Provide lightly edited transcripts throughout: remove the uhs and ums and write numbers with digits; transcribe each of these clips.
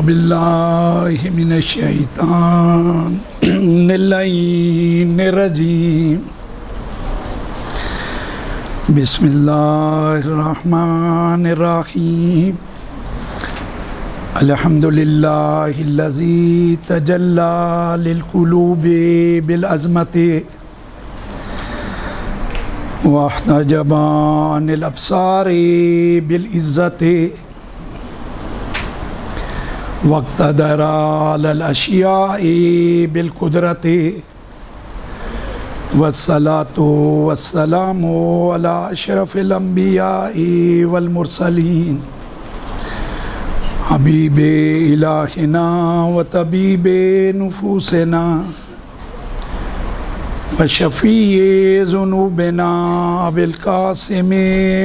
باللہ من الشیطان اللعین الرجیم بسم اللہ الرحمن الرحیم الحمدللہ الذی تجلی للقلوب بالعظمت واحتجب عن الابصار بالعزت واقتدر علی الاشیاء بالقدرت والصلاة والسلام علی اشرف الانبیاء والمرسلین حبیب الہنا وطبیب نفوسنا وشفیع ذنوبنا بالقاسم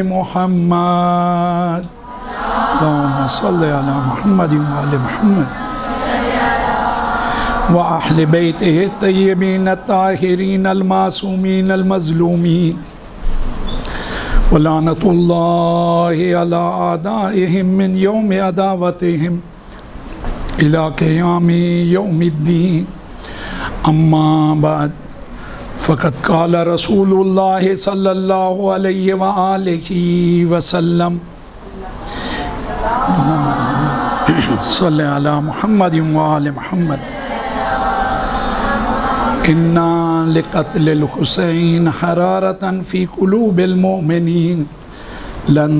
محمد اللهم صل على محمد وآل محمد وأهل بيته الطيبين الطاهرين المعصومين المظلومين ولعنة الله على أعدائهم من يوم عداوتهم إلى قيام يوم الدين أما بعد فقد قال رسول الله صلى الله عليه وآله وسلم صلی علی محمد وآل محمد اِنَّا لِقَتْلِ الْحُسَيْنِ حَرَارَةً فِي قُلُوبِ الْمُؤْمِنِينَ لَن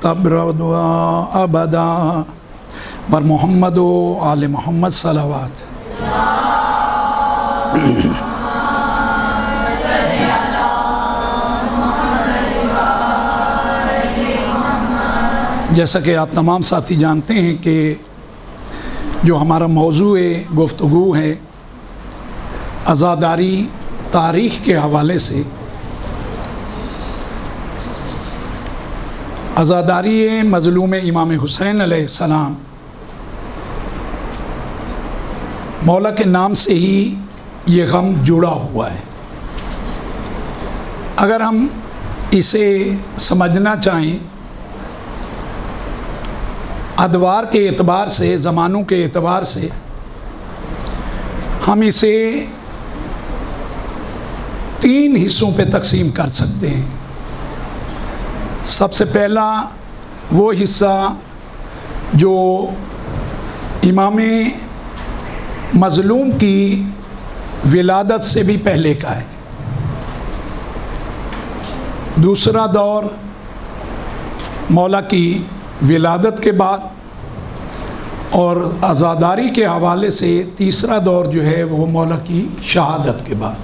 تَبْرَدَ أَبَدًا بر محمد و آل محمد صلوات جیسا کہ آپ تمام ساتھی جانتے ہیں کہ جو ہمارا موضوع گفتگو ہے عزاداری تاریخ کے حوالے سے عزاداری مظلوم امام حسین علیہ السلام مولا کے نام سے ہی یہ غم جڑا ہوا ہے۔ اگر ہم اسے سمجھنا چاہیں ادوار کے اعتبار سے، زمانوں کے اعتبار سے، ہم اسے 3 حصوں پہ تقسیم کر سکتے ہیں۔ سب سے پہلا وہ حصہ جو امام مظلوم کی ولادت سے بھی پہلے کا ہے۔ دوسرا دور مولا کی ولادت کے بعد، اور عزاداری کے حوالے سے تیسرا دور جو ہے وہ مولا کی شہادت کے بعد۔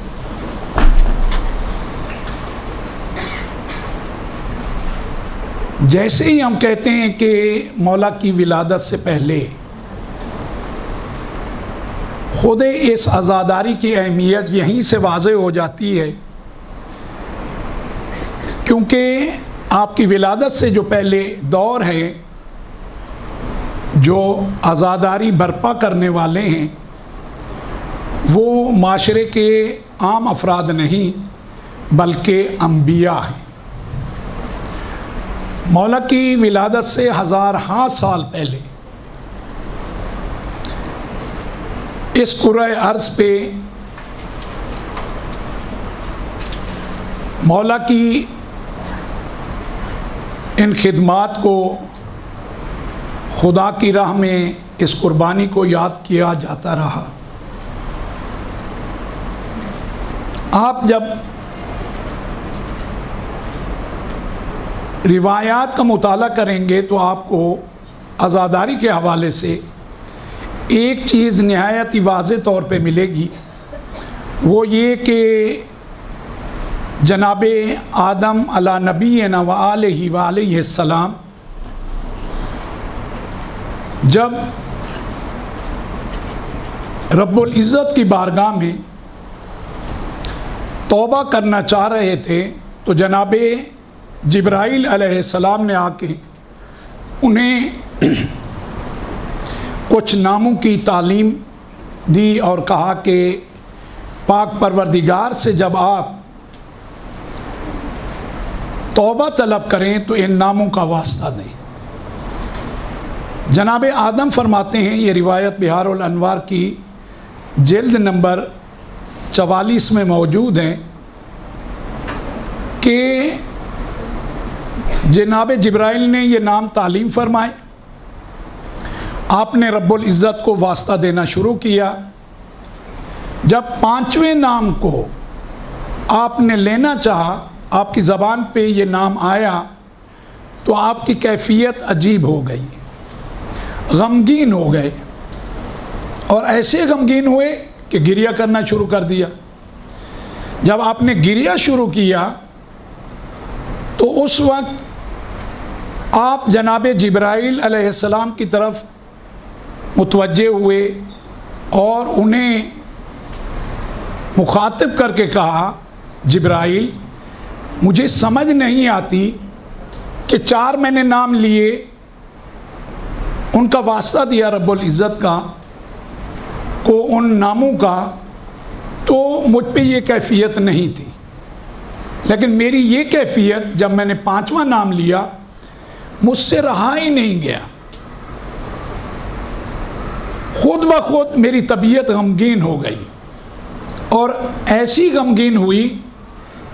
جیسے ہی ہم کہتے ہیں کہ مولا کی ولادت سے پہلے، خود اس عزاداری کی اہمیت یہیں سے واضح ہو جاتی ہے، کیونکہ آپ کی ولادت سے جو پہلے دور ہے، جو عزاداری برپا کرنے والے ہیں وہ معاشرے کے عام افراد نہیں بلکہ انبیاء ہیں۔ مولا کی ولادت سے ہزارہا سال پہلے اس کرۂ ارض پہ مولا کی ان خدمات کو، خدا کی راہ میں اس قربانی کو یاد کیا جاتا رہا۔ آپ جب روایات کا مطالعہ کریں گے تو آپ کو عزاداری کے حوالے سے ایک چیز نہایت ہی واضح طور پہ ملے گی، وہ یہ کہ جناب آدم علی نبینا و آلہ و علیہ السلام جب رب العزت کی بارگاہ میں توبہ کرنا چاہ رہے تھے تو جناب جبرائیل علیہ السلام نے آ کے انہیں کچھ ناموں کی تعلیم دی اور کہا کہ پاک پروردگار سے جب آپ توبہ طلب کریں تو ان ناموں کا واسطہ دیں۔ جناب آدم فرماتے ہیں، یہ روایت بحار الانوار کی جلد نمبر 44 میں موجود ہے کہ جناب جبرائیل نے یہ نام تعلیم فرمائے، آپ نے رب العزت کو واسطہ دینا شروع کیا۔ جب 5ویں نام کو آپ نے لینا چاہا، آپ کی زبان پہ یہ نام آیا تو آپ کی کیفیت عجیب ہو گئی، غمگین ہو گئے، اور ایسے غمگین ہوئے کہ گریہ کرنا شروع کر دیا۔ جب آپ نے گریہ شروع کیا تو اس وقت آپ جناب جبرائیل علیہ السلام کی طرف متوجہ ہوئے اور انہیں مخاطب کر کے کہا، جبرائیل مجھے سمجھ نہیں آتی کہ 4 میں نے نام لیے، ان کا واسطہ دیا رب العزت کا کو ان ناموں کا، تو مجھ پہ یہ کیفیت نہیں تھی، لیکن میری یہ کیفیت جب میں نے 5واں نام لیا مجھ سے رہا ہی نہیں گیا، خود بخود میری طبیعت غمگین ہو گئی، اور ایسی غمگین ہوئی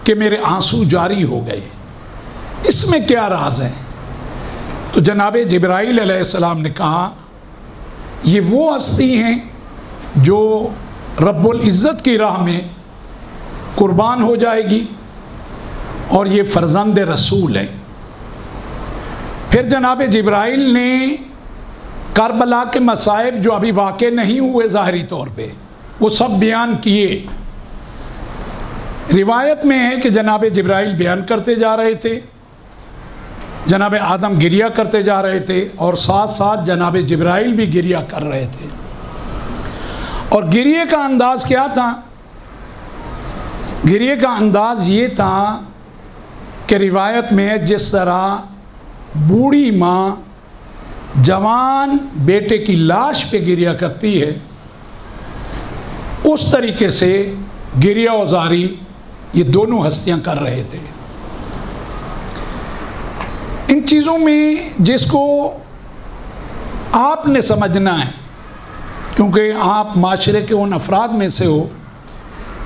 کہ میرے آنسو جاری ہو گئے۔ اس میں کیا راز ہے؟ تو جناب جبرائیل علیہ السلام نے کہا، یہ وہ ہستی ہیں جو رب العزت کی راہ میں قربان ہو جائے گی، اور یہ فرزند رسول ہے۔ پھر جناب جبرائیل نے کربلا کے مصائب جو ابھی واقع نہیں ہوئے ظاہری طور پہ، وہ سب بیان کیے۔ روایت میں ہے کہ جناب جبرائیل بیان کرتے جا رہے تھے، جناب آدم گریہ کرتے جا رہے تھے، اور ساتھ ساتھ جناب جبرائیل بھی گریہ کر رہے تھے۔ اور گریہ کا انداز کیا تھا؟ گریہ کا انداز یہ تھا کہ روایت میں جس طرح بوڑھی ماں جوان بیٹے کی لاش پہ گریہ کرتی ہے، اس طریقے سے گریہ و زاری یہ دونوں ہستیاں کر رہے تھے۔ ان چیزوں میں جس کو آپ نے سمجھنا ہے، کیونکہ آپ معاشرے کے ان افراد میں سے ہو،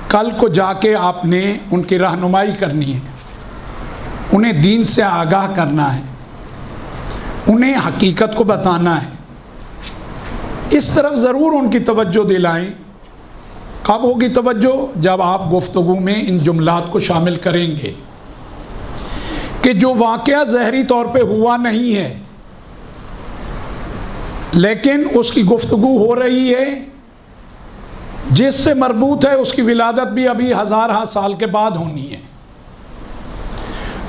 کل کو جا کے آپ نے ان کی رہنمائی کرنی ہے، انہیں دین سے آگاہ کرنا ہے، انہیں حقیقت کو بتانا ہے، اس طرف ضرور ان کی توجہ دلائیں۔ کب ہوگی توجہ؟ جب آپ گفتگو میں ان جملات کو شامل کریں گے کہ جو واقعہ ظاہری طور پہ ہوا نہیں ہے لیکن اس کی گفتگو ہو رہی ہے، جس سے مربوط ہے، اس کی ولادت بھی ابھی ہزارہ سال کے بعد ہونی ہے،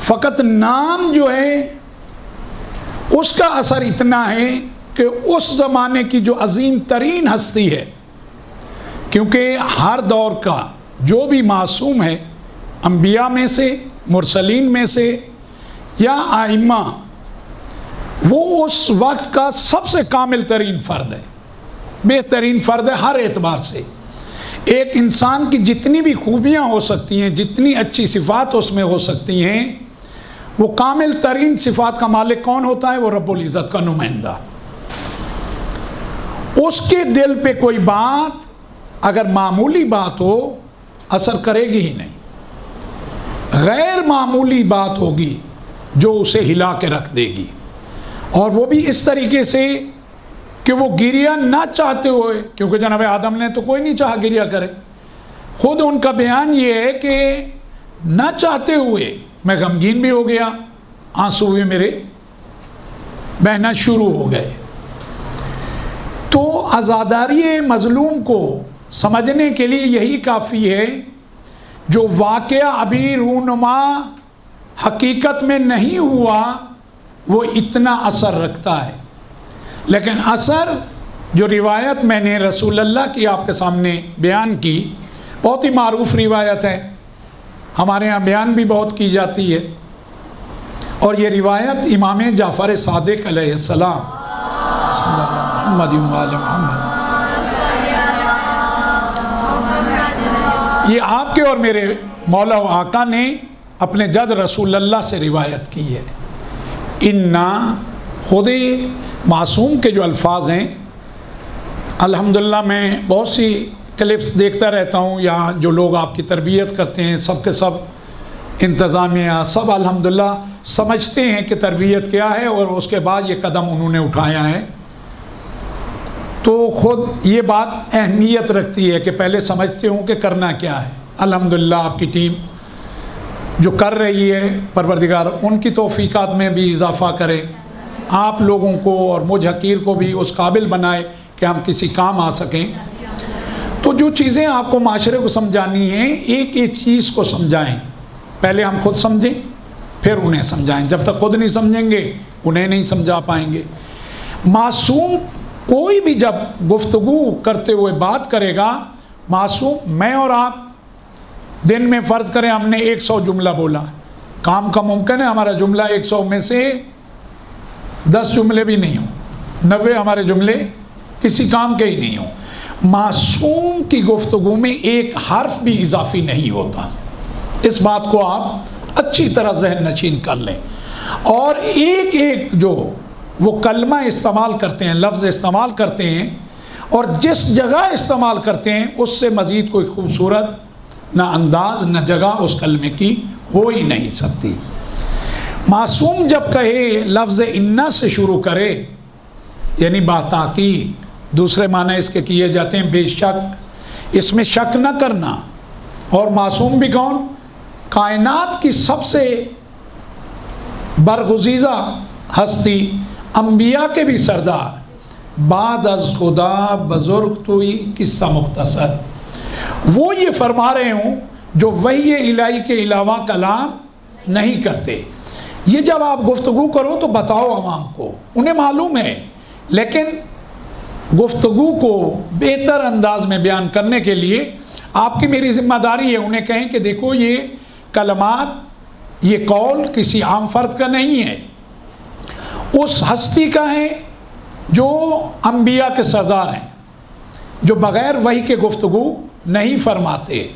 فقط نام جو ہے اس کا اثر اتنا ہے کہ اس زمانے کی جو عظیم ترین ہستی ہے، کیونکہ ہر دور کا جو بھی معصوم ہے، انبیاء میں سے، مرسلین میں سے یا ائمہ، وہ اس وقت کا سب سے کامل ترین فرد ہے، بہترین فرد ہے ہر اعتبار سے۔ ایک انسان کی جتنی بھی خوبیاں ہو سکتی ہیں، جتنی اچھی صفات اس میں ہو سکتی ہیں، وہ کامل ترین صفات کا مالک کون ہوتا ہے؟ وہ رب العزت کا نمائندہ۔ اس کے دل پہ کوئی بات اگر معمولی بات ہو اثر کرے گی ہی نہیں، غیر معمولی بات ہوگی جو اسے ہلا کے رکھ دے گی، اور وہ بھی اس طریقے سے کہ وہ گریہ نہ چاہتے ہوئے، کیونکہ جناب آدم نے تو کوئی نہیں چاہا گریہ کرے، خود ان کا بیان یہ ہے کہ نہ چاہتے ہوئے میں غمگین بھی ہو گیا، آنسو بھی میرے بہنا شروع ہو گئے۔ تو عزاداری مظلوم کو سمجھنے کے لیے یہی کافی ہے، جو واقعہ ابھی رونما حقیقت میں نہیں ہوا وہ اتنا اثر رکھتا ہے، لیکن اثر جو روایت میں نے رسول اللہ کی آپ کے سامنے بیان کی، بہت ہی معروف روایت ہے، ہمارے ہاں بیان بھی بہت کی جاتی ہے، اور یہ روایت امام جعفر صادق علیہ السلام محمد محمد یہ آپ کے اور میرے مولا و آقا نے اپنے جد رسول اللہ سے روایت کی ہے۔ اِنَّا خود ہی معصوم کے جو الفاظ ہیں، الحمدللہ میں بہت سی کلپس دیکھتا رہتا ہوں، یہاں جو لوگ آپ کی تربیت کرتے ہیں سب کے سب انتظامیہ سب الحمدللہ سمجھتے ہیں کہ تربیت کیا ہے، اور اس کے بعد یہ قدم انہوں نے اٹھایا ہے۔ تو خود یہ بات اہمیت رکھتی ہے کہ پہلے سمجھتے ہوں کہ کرنا کیا ہے۔ الحمدللہ آپ کی ٹیم جو کر رہی ہے، پروردگار ان کی توفیقات میں بھی اضافہ کرے، آپ لوگوں کو اور مجھ حقیر کو بھی اس قابل بنائے کہ ہم کسی کام آ سکیں۔ تو جو چیزیں آپ کو معاشرے کو سمجھانی ہیں، ایک ایک چیز کو سمجھائیں، پہلے ہم خود سمجھیں پھر انہیں سمجھائیں، جب تک خود نہیں سمجھیں گے انہیں نہیں سمجھا پائیں گے۔ معصوم کوئی بھی جب گفتگو کرتے ہوئے بات کرے گا، معصوم میں اور آپ دن میں فرض کریں ہم نے 100 جملہ بولا، کام کا ممکن ہے ہمارا جملہ 100 میں سے 10 جملے بھی نہیں ہوں، 90 ہمارے جملے کسی کام کے ہی نہیں ہوں۔ معصوم کی گفتگو میں ایک حرف بھی اضافی نہیں ہوتا، اس بات کو آپ اچھی طرح ذہن نشین کر لیں۔ اور ایک ایک جو وہ کلمہ استعمال کرتے ہیں، لفظ استعمال کرتے ہیں، اور جس جگہ استعمال کرتے ہیں اس سے مزید کوئی خوبصورت نہ انداز نہ جگہ اس کلمے کی ہو ہی نہیں سکتی۔ معصوم جب کہے لفظ انا سے شروع کرے، یعنی باتحقیق، دوسرے معنی اس کے کیے جاتے ہیں بے شک، اس میں شک نہ کرنا۔ اور معصوم بھی کون؟ کائنات کی سب سے برگزیدہ ہستی، انبیاء کے بھی سردار، بعد از خدا بزرگ توئی قصہ مختصر، وہ یہ فرما رہے ہوں جو وحی الہی کے علاوہ کلام نہیں کرتے۔ یہ جب آپ گفتگو کرو تو بتاؤ عوام کو، انہیں معلوم ہے، لیکن گفتگو کو بہتر انداز میں بیان کرنے کے لیے آپ کی میری ذمہ داری ہے انہیں کہیں کہ دیکھو یہ کلمات، یہ قول کسی عام فرد کا نہیں ہے، اس ہستی کا ہے جو انبیاء کے سردار ہیں، جو بغیر وحی کے گفتگو نہیں فرماتے،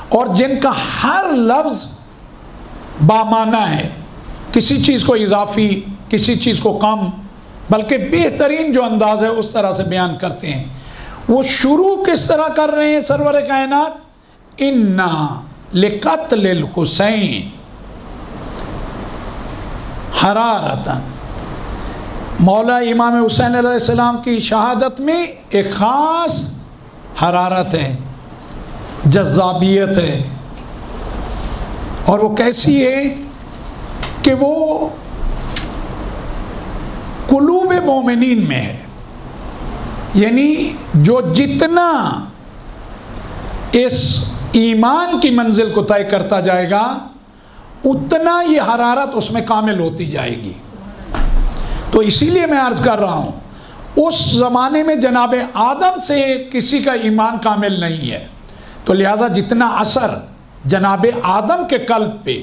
اور جن کا ہر لفظ بامعنی ہے، کسی چیز کو اضافی کسی چیز کو کم، بلکہ بہترین جو انداز ہے اس طرح سے بیان کرتے ہیں۔ وہ شروع کس طرح کر رہے ہیں سرور کائنات؟ انا لقتل الحسین حرارتاً، مولا امام حسین علیہ السلام کی شہادت میں ایک خاص حرارت ہے، جذابیت ہے، اور وہ کیسی ہے کہ وہ قلوب مومنین میں ہے، یعنی جو جتنا اس ایمان کی منزل کو طے کرتا جائے گا اتنا یہ حرارت اس میں کامل ہوتی جائے گی۔ تو اسی لیے میں عرض کر رہا ہوں اس زمانے میں جناب آدم سے کسی کا ایمان کامل نہیں ہے، تو لہٰذا جتنا اثر جناب آدم کے قلب پہ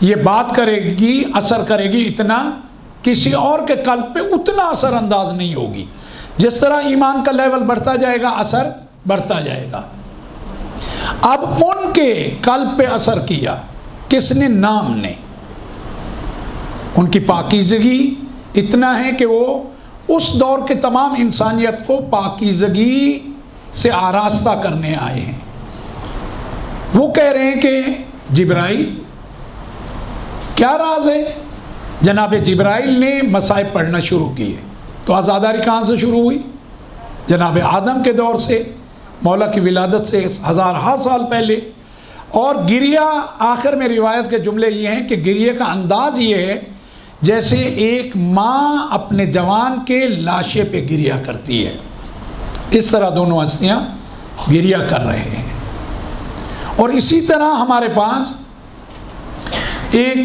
یہ بات کرے گی، اثر کرے گی، اتنا کسی اور کے قلب پہ اتنا اثر انداز نہیں ہوگی۔ جس طرح ایمان کا لیول بڑھتا جائے گا اثر بڑھتا جائے گا۔ اب ان کے قلب پہ اثر کیا کس نے؟ نام نے۔ ان کی پاکیزگی اتنا ہے کہ وہ اس دور کے تمام انسانیت کو پاکیزگی سے آراستہ کرنے آئے ہیں۔ وہ کہہ رہے ہیں کہ جبرائیل کیا راز ہے؟ جناب جبرائیل نے مصائب پڑھنا شروع کیے، تو آزاداری کہاں سے شروع ہوئی؟ جناب آدم کے دور سے، مولا کی ولادت سے ہزارہا سال پہلے۔ اور گریہ، آخر میں روایت کے جملے یہ ہیں کہ گریہ کا انداز یہ ہے جیسے ایک ماں اپنے جوان کے لاشے پہ گریہ کرتی ہے، اس طرح دونوں ہستیاں گریہ کر رہے ہیں۔ اور اسی طرح ہمارے پاس ایک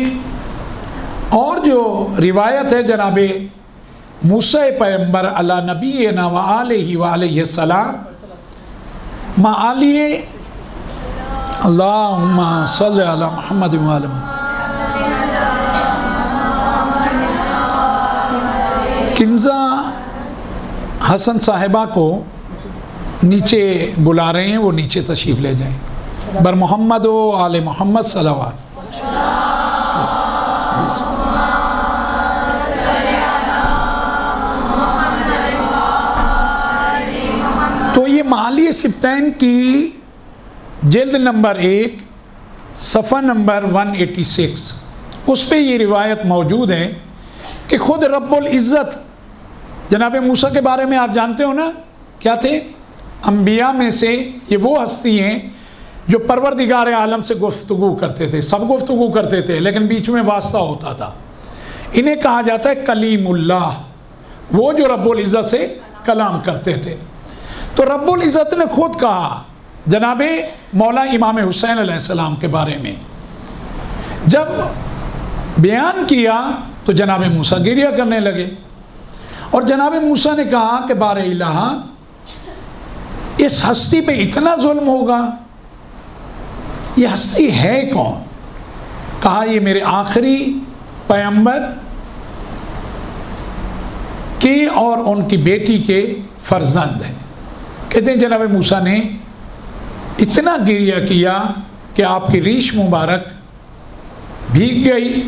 اور جو روایت ہے جناب موسیٰ پیغمبر علی نبینا و آلہ و علیہ السلام معالیہ اللہم صلی علی محمد و آلہ محمد۔ کنزہ حسن صاحبہ کو نیچے بلا رہے ہیں، وہ نیچے تشریف لے جائیں۔ بر محمد و آل محمد صلوات۔ سبتین کی جلد نمبر 1 صفحہ نمبر 186 اس پہ یہ روایت موجود ہے کہ خود رب العزت جناب موسیٰ کے بارے میں آپ جانتے ہو نا کیا تھے؟ انبیاء میں سے یہ وہ ہستی ہیں جو پروردگار عالم سے گفتگو کرتے تھے، سب گفتگو کرتے تھے لیکن بیچ میں واسطہ ہوتا تھا. انہیں کہا جاتا ہے کلیم اللہ، وہ جو رب العزت سے کلام کرتے تھے. تو رب العزت نے خود کہا جناب مولا امام حسین علیہ السلام کے بارے میں، جب بیان کیا تو جناب موسیٰ گریہ کرنے لگے، اور جناب موسیٰ نے کہا کہ بار الہ اس ہستی پہ اتنا ظلم ہوگا، یہ ہستی ہے کون؟ کہا یہ میرے آخری پیغمبر کے اور ان کی بیٹی کے فرزند ہیں. کہتے ہیں جناب موسیٰ نے اتنا گریہ کیا کہ آپ کی ریش مبارک بھیگ گئی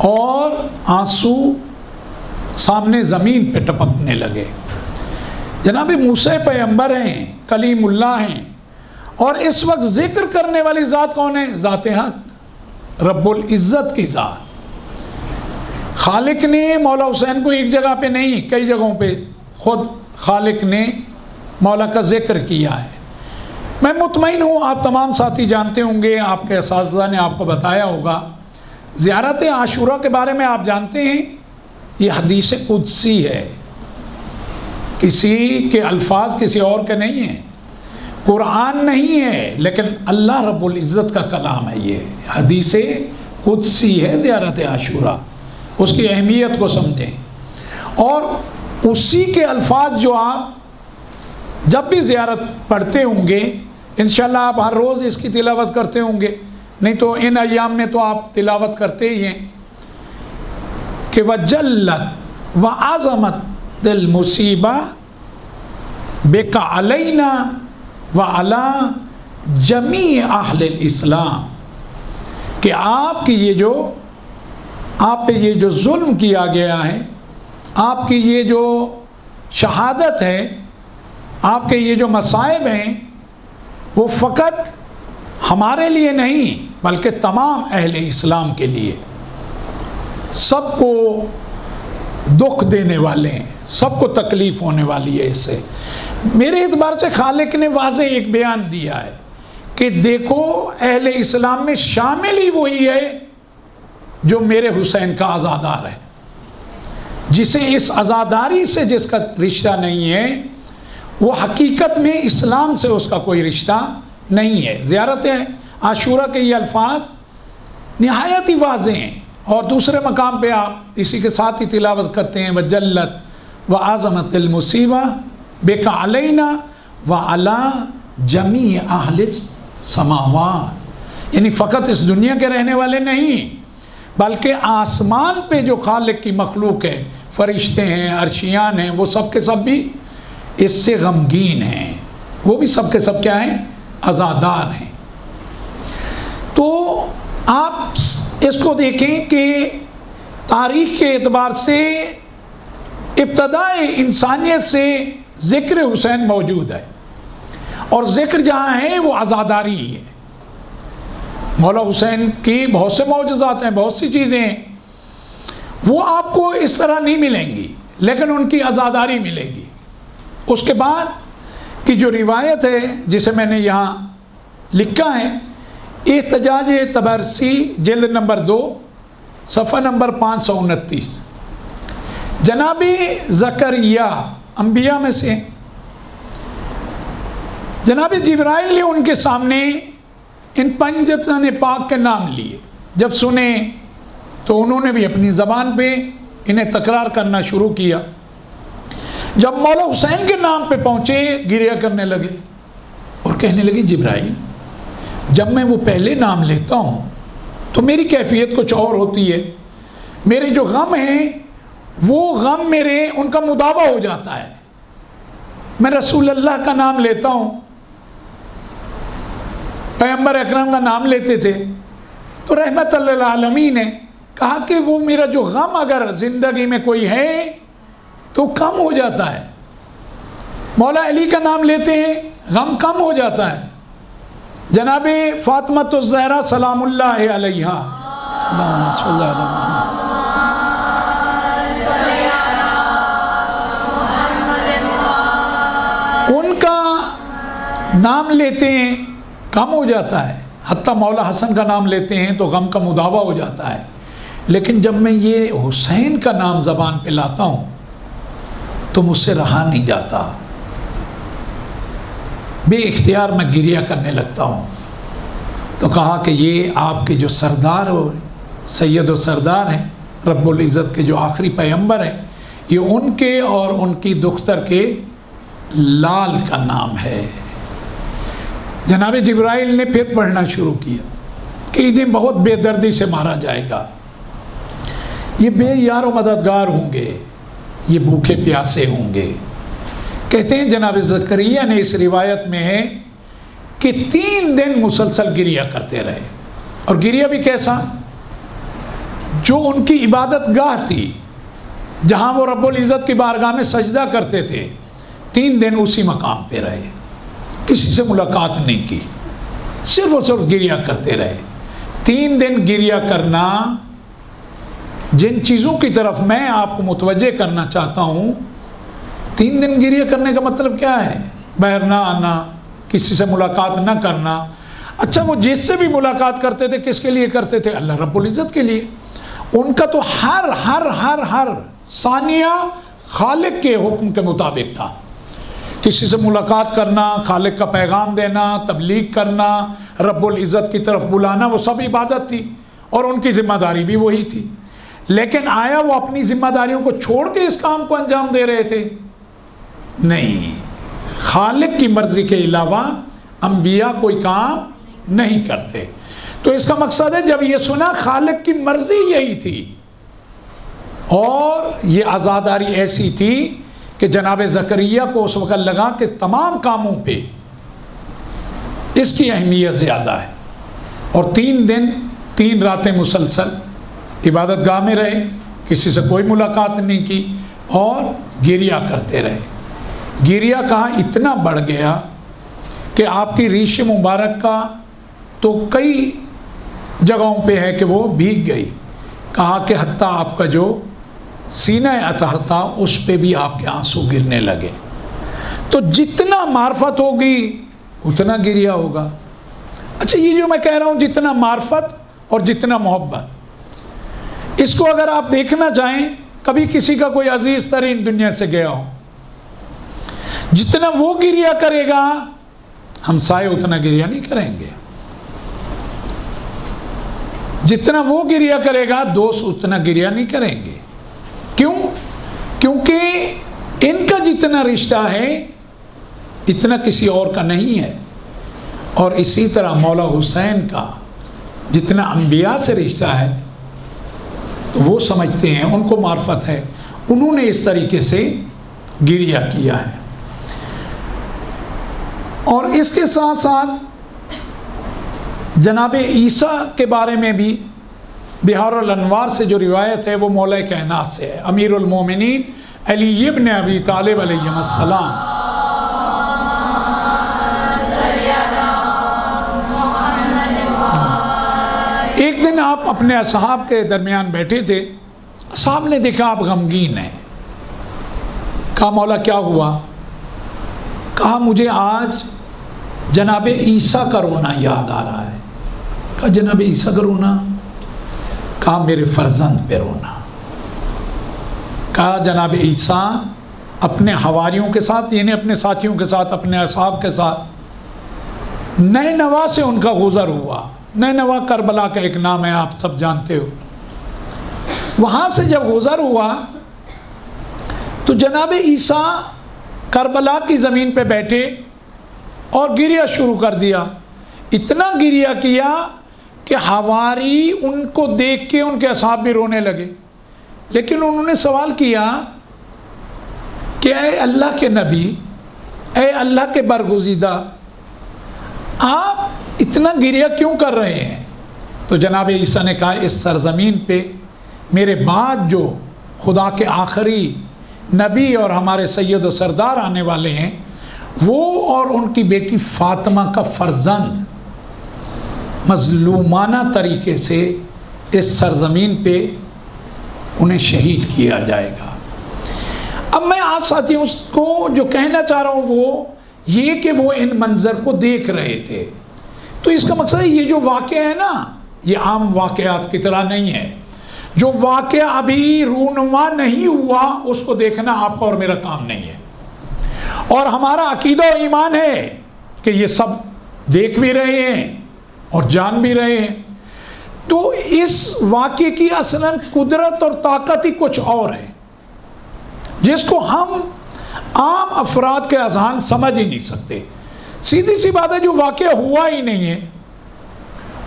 اور آنسو سامنے زمین پہ ٹپکنے لگے. جناب موسیٰ پیغمبر ہیں، کلیم اللہ ہیں، اور اس وقت ذکر کرنے والی ذات کون ہے؟ ذات حق رب العزت کی ذات. خالق نے مولا حسین کو ایک جگہ پہ نہیں کئی جگہوں پہ خود خالق نے مولا کا ذکر کیا ہے. میں مطمئن ہوں آپ تمام ساتھی جانتے ہوں گے، آپ کے اساتذہ نے آپ کو بتایا ہوگا. زیارت عاشوراء کے بارے میں آپ جانتے ہیں یہ حدیث قدسی ہے، کسی کے الفاظ کسی اور کے نہیں ہیں، قرآن نہیں ہے، لیکن اللہ رب العزت کا کلام ہے. یہ حدیث قدسی ہے زیارت عاشوراء، اس کی اہمیت کو سمجھیں. اور اسی کے الفاظ جو آپ جب بھی زیارت پڑھتے ہوں گے انشاءاللہ آپ ہر روز اس کی تلاوت کرتے ہوں گے، نہیں تو ان ایام میں تو آپ تلاوت کرتے ہی ہیں کہ وَجَلَّتْ وَعَظَمَتْ الْمُصِیبَةِ بِكَ عَلَيْنَا وَعَلَى جَمِيعِ أَهْلِ الْإِسْلَامِ، کہ آپ پہ یہ جو ظلم کیا گیا ہے، آپ کی یہ جو شہادت ہے، آپ کے یہ جو مصائب ہیں، وہ فقط ہمارے لیے نہیں بلکہ تمام اہل اسلام کے لیے، سب کو دکھ دینے والے ہیں، سب کو تکلیف ہونے والی ہے. اس سے میرے اعتبار سے خالق نے واضح ایک بیان دیا ہے کہ دیکھو اہل اسلام میں شامل ہی وہی ہے جو میرے حسین کا عزادار ہے، جسے اس عزاداری سے جس کا رشتہ نہیں ہے وہ حقیقت میں اسلام سے اس کا کوئی رشتہ نہیں ہے. زیارت عاشوراء کے یہ الفاظ نہایت ہی واضح ہیں. اور دوسرے مقام پہ آپ اسی کے ساتھ ہی تلاوت کرتے ہیں وَجَلَّتْ وَعَظَمَتِ الْمُصِیبَةِ بِكَ عَلَيْنَا وَعَلَى جَمِيعِ أَهْلِ السَّمَاوَاتِ، یعنی فقط اس دنیا کے رہنے والے نہیں بلکہ آسمان پہ جو خالق کی مخلوق ہے، فرشتے ہیں، عرشیان ہیں، وہ سب کے سب بھی اس سے غمگین ہیں، وہ بھی سب کے سب کیا ہیں؟ عزادار ہیں. تو آپ اس کو دیکھیں کہ تاریخ کے اعتبار سے ابتدائے انسانیت سے ذکر حسین موجود ہے، اور ذکر جہاں ہے وہ عزاداری ہی ہے. مولا حسین کی بہت سے معجزات ہیں، بہت سی چیزیں ہیں، وہ آپ کو اس طرح نہیں ملیں گی لیکن ان کی عزاداری ملے گی. اس کے بعد کی جو روایت ہے جسے میں نے یہاں لکھا ہے، احتجاج طبرسی جلد نمبر 2 صفحہ نمبر 529، جناب زکریا انبیاء میں سے جناب جبرائیل نے ان کے سامنے ان پنجتن پاک کے نام لیے. جب سنے تو انہوں نے بھی اپنی زبان پہ انہیں تکرار کرنا شروع کیا. جب مولا حسین کے نام پہ پہنچے گریہ کرنے لگے اور کہنے لگے جبرائیل جب میں وہ پہلے نام لیتا ہوں تو میری کیفیت کچھ اور ہوتی ہے، میرے جو غم ہیں وہ غم میرے ان کا مداوع ہو جاتا ہے. میں رسول اللہ کا نام لیتا ہوں، پیغمبر اکرم کا نام لیتے تھے، تو رحمت للعالمین نے کہا کہ وہ میرا جو غم اگر زندگی میں کوئی ہے تو کم ہو جاتا ہے. مولا علی کا نام لیتے ہیں غم کم ہو جاتا ہے. جناب فاطمۃ الزہرا سلام اللہ علیہا، اللہم صلی علی محمد، ان کا نام لیتے ہیں کم ہو جاتا ہے. حتیٰ مولا حسن کا نام لیتے ہیں تو غم کا مداوع ہو جاتا ہے. لیکن جب میں یہ حسین کا نام زبان پہ لاتا ہوں تو مجھ سے رہا نہیں جاتا، بے اختیار میں گریہ کرنے لگتا ہوں. تو کہا کہ یہ آپ کے جو سردار ہو، سید و سردار ہیں، رب العزت کے جو آخری پیغمبر ہیں، یہ ان کے اور ان کی دختر کے لال کا نام ہے. جناب جبرائیل نے پھر پڑھنا شروع کیا کہ انہیں بہت بے دردی سے مارا جائے گا، یہ بے یار و مددگار ہوں گے، یہ بھوکے پیاسے ہوں گے. کہتے ہیں جناب زکریا نے اس روایت میں ہے کہ 3 دن مسلسل گریہ کرتے رہے. اور گریہ بھی کیسا؟ جو ان کی عبادت گاہ تھی، جہاں وہ رب العزت کی بارگاہ میں سجدہ کرتے تھے، 3 دن اسی مقام پہ رہے، کسی سے ملاقات نہیں کی، صرف اور صرف گریہ کرتے رہے. 3 دن گریہ کرنا، جن چیزوں کی طرف میں آپ کو متوجہ کرنا چاہتا ہوں، 3 دن گریہ کرنے کا مطلب کیا ہے؟ باہر نہ آنا، کسی سے ملاقات نہ کرنا. اچھا وہ جس سے بھی ملاقات کرتے تھے کس کے لیے کرتے تھے؟ اللہ رب العزت کے لیے. ان کا تو ہر ثانیہ خالق کے حکم کے مطابق تھا. کسی سے ملاقات کرنا، خالق کا پیغام دینا، تبلیغ کرنا، رب العزت کی طرف بلانا، وہ سب عبادت تھی اور ان کی ذمہ داری بھی وہی تھی. لیکن آیا وہ اپنی ذمہ داریوں کو چھوڑ کے اس کام کو انجام دے رہے تھے؟ نہیں. خالق کی مرضی کے علاوہ انبیاء کوئی کام نہیں کرتے. تو اس کا مقصد ہے جب یہ سنا خالق کی مرضی یہی تھی اور یہ عزاداری ایسی تھی کہ جناب زکریا کو اس وقت لگا کہ تمام کاموں پہ اس کی اہمیت زیادہ ہے. اور 3 دن 3 راتیں مسلسل عبادت گاہ میں رہے، کسی سے کوئی ملاقات نہیں کی اور گریہ کرتے رہے. گریہ کہاں اتنا بڑھ گیا کہ آپ کی ریش مبارک کا تو کئی جگہوں پہ ہے کہ وہ بھیگ گئی. کہا کہ حتیٰ آپ کا جو سینہ اطہر تھا اس پہ بھی آپ کے آنسو گرنے لگے. تو جتنا معرفت ہوگی اتنا گریہ ہوگا. اچھا یہ جو میں کہہ رہا ہوں جتنا معرفت اور جتنا محبت، اس کو اگر آپ دیکھنا چاہیں، کبھی کسی کا کوئی عزیز ترین دنیا سے گیا ہو، جتنا وہ گریہ کرے گا ہمسائے اتنا گریہ نہیں کریں گے. جتنا وہ گریہ کرے گا دوست اتنا گریہ نہیں کریں گے. کیوں؟ کیونکہ ان کا جتنا رشتہ ہے اتنا کسی اور کا نہیں ہے. اور اسی طرح مولا حسین کا جتنا انبیاء سے رشتہ ہے تو وہ سمجھتے ہیں، ان کو معرفت ہے، انہوں نے اس طریقے سے گریہ کیا ہے. اور اس کے ساتھ ساتھ جناب عیسیٰ کے بارے میں بھی بہار الانوار سے جو روایت ہے وہ مولا کائنات سے ہے. امیر المومنین علی ابن ابی طالب علیہ السلام ایک دن آپ اپنے اصحاب کے درمیان بیٹھے تھے، اصحاب نے دیکھا آپ غمگین ہیں. کہا مولا کیا ہوا؟ کہا مجھے آج جناب عیسیٰ کا رونا یاد آ رہا ہے. کہا جناب عیسیٰ کا رونا؟ کہا میرے فرزند پہ رونا. کہا جناب عیسیٰ اپنے حواریوں کے ساتھ، یعنی اپنے ساتھیوں کے ساتھ، اپنے اصحاب کے ساتھ نینوا سے ان کا گزر ہوا. نینوا کربلا کا ایک نام ہے، آپ سب جانتے ہو. وہاں سے جب گزر ہوا تو جناب عیسیٰ کربلا کی زمین پہ بیٹھے اور گریہ شروع کر دیا. اتنا گریہ کیا کہ حواری ان کو دیکھ کے ان کے اصحاب بھی رونے لگے. لیکن انہوں نے سوال کیا کہ اے اللہ کے نبی، اے اللہ کے برگزیدہ، آپ اتنا گریہ کیوں کر رہے ہیں؟ تو جناب عیسیٰ نے کہا اس سرزمین پہ میرے بعد جو خدا کے آخری نبی اور ہمارے سید و سردار آنے والے ہیں وہ اور ان کی بیٹی فاطمہ کا فرزند مظلومانہ طریقے سے اس سرزمین پہ انہیں شہید کیا جائے گا۔ اب میں آپ ساتھیوں کو جو کہنا چاہ رہا ہوں وہ یہ کہ وہ ان منظر کو دیکھ رہے تھے، تو اس کا مقصد ہے یہ جو واقعہ ہے نا، یہ عام واقعات کی طرح نہیں ہے۔ جو واقعہ ابھی رونما نہیں ہوا اس کو دیکھنا آپ کا اور میرا کام نہیں ہے، اور ہمارا عقیدہ و ایمان ہے کہ یہ سب دیکھ بھی رہے ہیں اور جان بھی رہے ہیں۔ تو اس واقعے کی اصلاً قدرت اور طاقت ہی کچھ اور ہے، جس کو ہم عام افراد کے اذہان سمجھ ہی نہیں سکتے۔ سیدھی سی بات ہے، جو واقعہ ہوا ہی نہیں ہے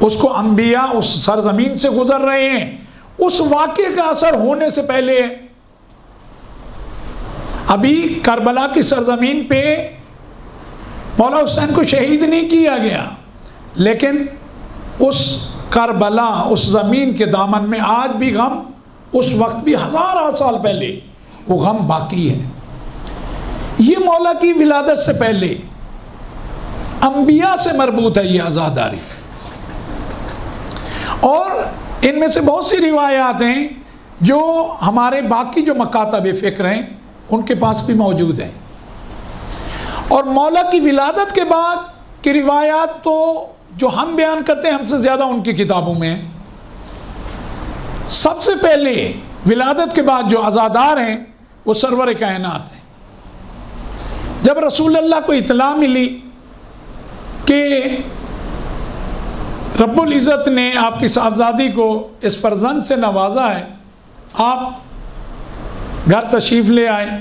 اس کو انبیاء اس سرزمین سے گزر رہے ہیں، اس واقعے کا اثر ہونے سے پہلے ابھی کربلا کی سرزمین پہ مولا حسین کو شہید نہیں کیا گیا، لیکن اس کربلا، اس زمین کے دامن میں آج بھی غم، اس وقت بھی ہزارہ سال پہلے وہ غم باقی ہے۔ یہ مولا کی ولادت سے پہلے انبیاء سے مربوط ہے یہ عزاداری، اور ان میں سے بہت سی روایات ہیں جو ہمارے باقی جو مکاتب فکر ہیں ان کے پاس بھی موجود ہیں، اور مولا کی ولادت کے بعد کی روایات تو جو ہم بیان کرتے ہیں ہم سے زیادہ ان کی کتابوں میں ہیں۔ سب سے پہلے ولادت کے بعد جو عزادار ہیں وہ سرور کائنات ہیں۔ جب رسول اللہ کو اطلاع ملی کہ رب العزت نے آپ کی صاحبزادی کو اس فرزند سے نوازا ہے، آپ گھر تشریف لے آئے،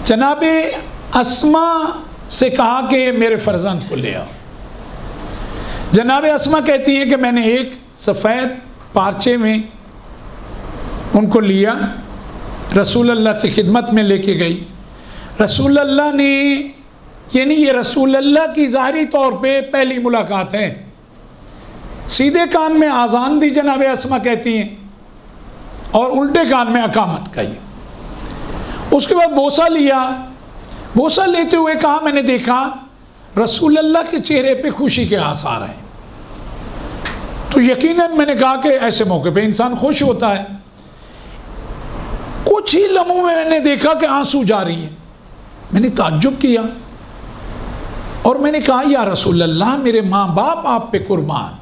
جناب اسما سے کہا کہ میرے فرزند کو لے آؤ۔ جناب اسما کہتی ہیں کہ میں نے ایک سفید پارچے میں ان کو لیا، رسول اللہ کی خدمت میں لے کے گئی۔ رسول اللہ نے، یعنی یہ رسول اللہ کی ظاہری طور پہ پہلی ملاقات ہے، سیدھے کان میں آذان دی جناب اسما کہتی ہیں، اور الٹے کان میں اقامت کہی۔ اس کے بعد بوسہ لیا، بوسہ لیتے ہوئے کہا میں نے دیکھا رسول اللہ کے چہرے پہ خوشی کے آثار ہیں۔ تو یقیناً میں نے کہا کہ ایسے موقع پہ انسان خوش ہوتا ہے۔ کچھ ہی لمحوں میں میں نے دیکھا کہ آنسو جاری ہیں۔ میں نے تعجب کیا اور میں نے کہا یا رسول اللہ، میرے ماں باپ آپ پہ قربان،